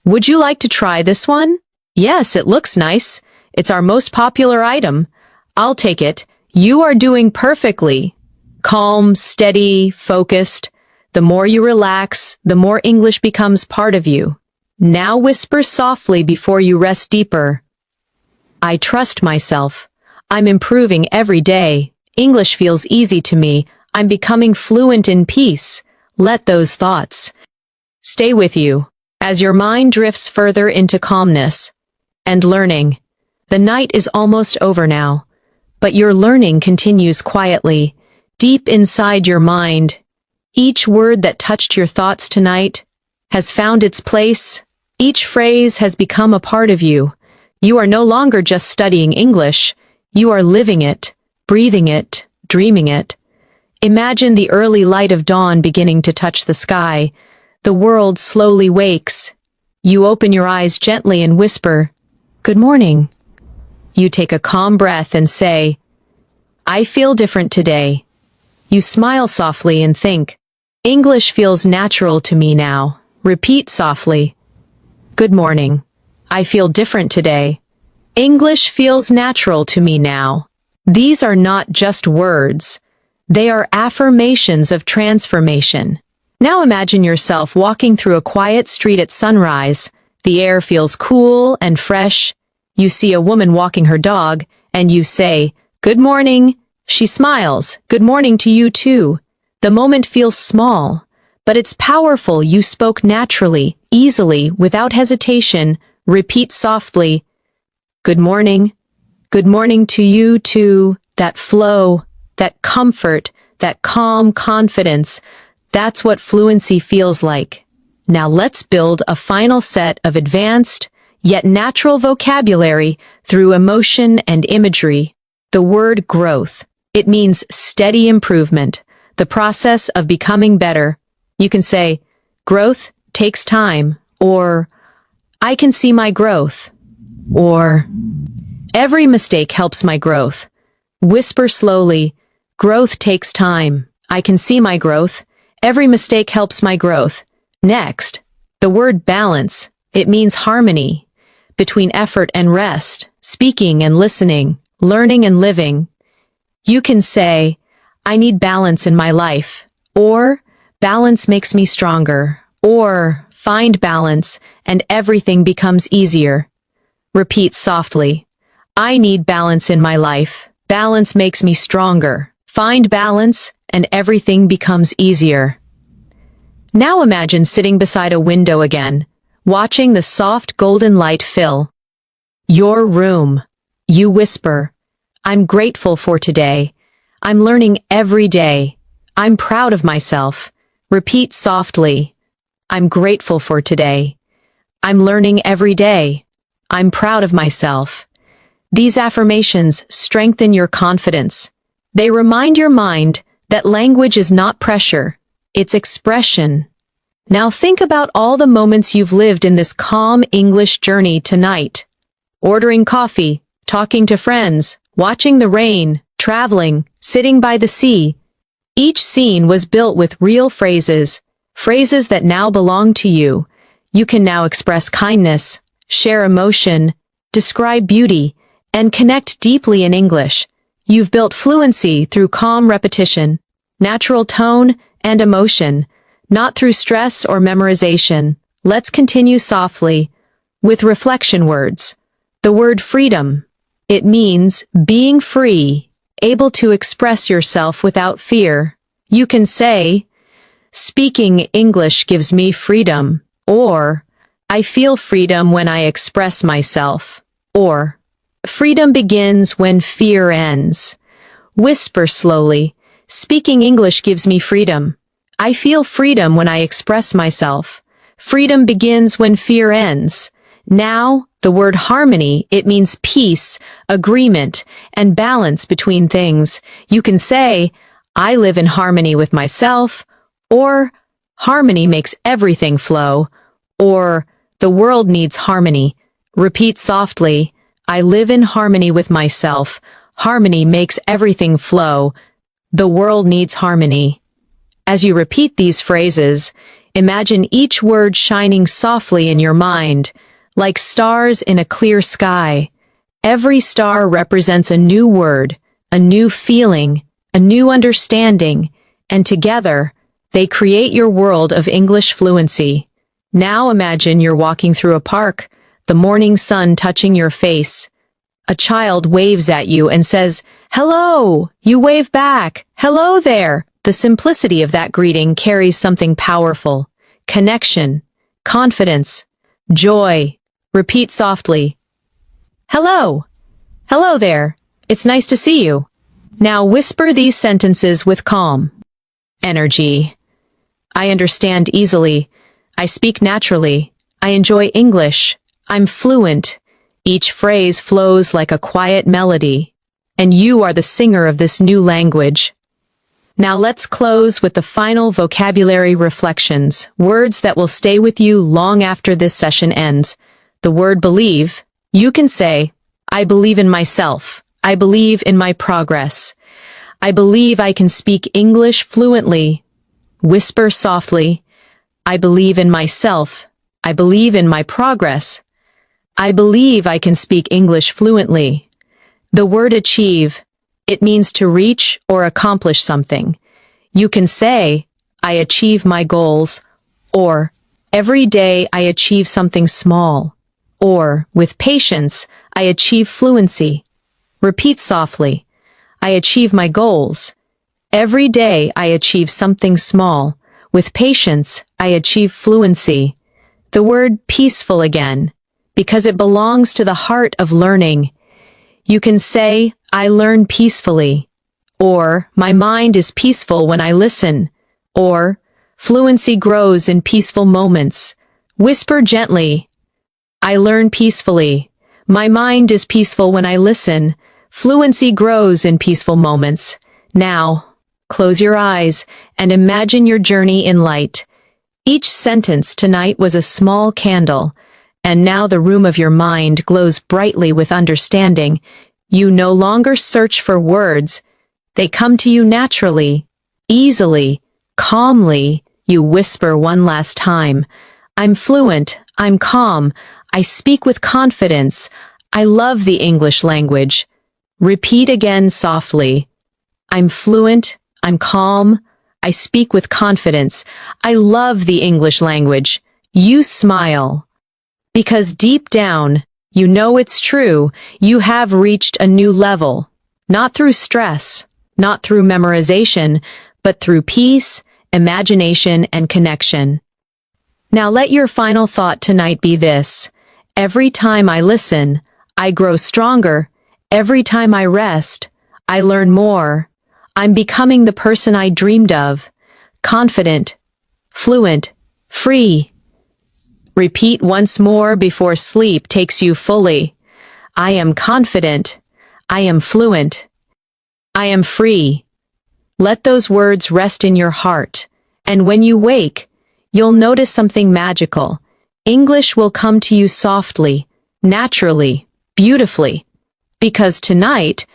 would you like to try this one? Yes, it looks nice. It's our most popular item. I'll take it. You are doing perfectly. Calm, steady, focused. The more you relax, the more English becomes part of you. Now whisper softly before you rest deeper. I trust myself. I'm improving every day. English feels easy to me. I'm becoming fluent in peace. Let those thoughts stay with you as your mind drifts further into calmness and learning. The night is almost over now, but your learning continues quietly, deep inside your mind. Each word that touched your thoughts tonight has found its place. Each phrase has become a part of you. You are no longer just studying English. You are living it, breathing it, dreaming it. Imagine the early light of dawn beginning to touch the sky. The world slowly wakes. You open your eyes gently and whisper, good morning. You take a calm breath and say, I feel different today. You smile softly and think, English feels natural to me now. Repeat softly, good morning. I feel different today. English feels natural to me now. These are not just words. They are affirmations of transformation. Now imagine yourself walking through a quiet street at sunrise. The air feels cool and fresh. You see a woman walking her dog, and you say, good morning. She smiles, good morning to you too. The moment feels small, but it's powerful. You spoke naturally, easily, without hesitation. Repeat softly, good morning. Good morning to you too. That flow, that comfort, that calm confidence. That's what fluency feels like. Now let's build a final set of advanced, yet natural vocabulary through emotion and imagery. The word growth. It means steady improvement, the process of becoming better. You can say, growth takes time, or I can see my growth, or every mistake helps my growth. Whisper slowly, growth takes time. I can see my growth. Every mistake helps my growth. Next, the word balance. It means harmony between effort and rest, speaking and listening, learning and living. You can say, I need balance in my life, or balance makes me stronger, or find balance and everything becomes easier. Repeat softly, I need balance in my life. Balance makes me stronger. Find balance and everything becomes easier. Now imagine sitting beside a window again, watching the soft golden light fill your room. You whisper, I'm grateful for today. I'm learning every day. I'm proud of myself. Repeat softly, I'm grateful for today. I'm learning every day. I'm proud of myself. These affirmations strengthen your confidence. They remind your mind that language is not pressure, it's expression. Now think about all the moments you've lived in this calm English journey tonight. Ordering coffee, talking to friends, watching the rain, traveling, sitting by the sea. Each scene was built with real phrases, phrases that now belong to you. You can now express kindness, share emotion, describe beauty, and connect deeply in English. You've built fluency through calm repetition, natural tone, and emotion, not through stress or memorization. Let's continue softly with reflection words. The word freedom. It means being free, able to express yourself without fear. You can say, speaking English gives me freedom, or I feel freedom when I express myself, or freedom begins when fear ends. Whisper slowly, speaking English gives me freedom. I feel freedom when I express myself. Freedom begins when fear ends. Now, the word harmony, it means peace, agreement, and balance between things. You can say, I live in harmony with myself, or harmony makes everything flow, or the world needs harmony. Repeat softly, I live in harmony with myself. Harmony makes everything flow. The world needs harmony. As you repeat these phrases, imagine each word shining softly in your mind, like stars in a clear sky. Every star represents a new word, a new feeling, a new understanding, and together, they create your world of English fluency. Now imagine you're walking through a park, the morning sun touching your face. A child waves at you and says, hello! You wave back, hello there! The simplicity of that greeting carries something powerful. Connection, confidence, joy. Repeat softly. Hello. Hello there. It's nice to see you. Now whisper these sentences with calm energy. I understand easily. I speak naturally. I enjoy English. I'm fluent. Each phrase flows like a quiet melody. And you are the singer of this new language. Now let's close with the final vocabulary reflections, words that will stay with you long after this session ends. The word believe. You can say, I believe in myself. I believe in my progress. I believe I can speak English fluently. Whisper softly, I believe in myself. I believe in my progress. I believe I can speak English fluently. The word achieve. It means to reach or accomplish something. You can say, I achieve my goals, or every day I achieve something small. Or, with patience, I achieve fluency. Repeat softly. I achieve my goals. Every day I achieve something small. With patience, I achieve fluency. The word peaceful again. because it belongs to the heart of learning. You can say, I learn peacefully, or my mind is peaceful when I listen, or fluency grows in peaceful moments. Whisper gently, I learn peacefully. My mind is peaceful when I listen. Fluency grows in peaceful moments. Now, close your eyes and imagine your journey in light. Each sentence tonight was a small candle, and now the room of your mind glows brightly with understanding. You no longer search for words. They come to you naturally, easily, calmly. You whisper one last time, I'm fluent, I'm calm, I speak with confidence, I love the English language. Repeat again softly, I'm fluent, I'm calm, I speak with confidence, I love the English language. You smile. Because deep down, you know it's true, you have reached a new level. Not through stress, not through memorization, but through peace, imagination, and connection. Now let your final thought tonight be this. Every time I listen, I grow stronger. Every time I rest, I learn more. I'm becoming the person I dreamed of. Confident, fluent, free. Repeat once more before sleep takes you fully. I am confident. I am fluent. I am free. Let those words rest in your heart, and when you wake, you'll notice something magical. English will come to you softly, naturally, beautifully. Because tonight,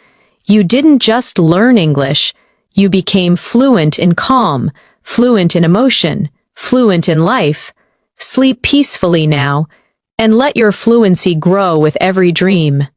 you didn't just learn English, you became fluent in calm, fluent in emotion, fluent in life. Sleep peacefully now, and let your fluency grow with every dream.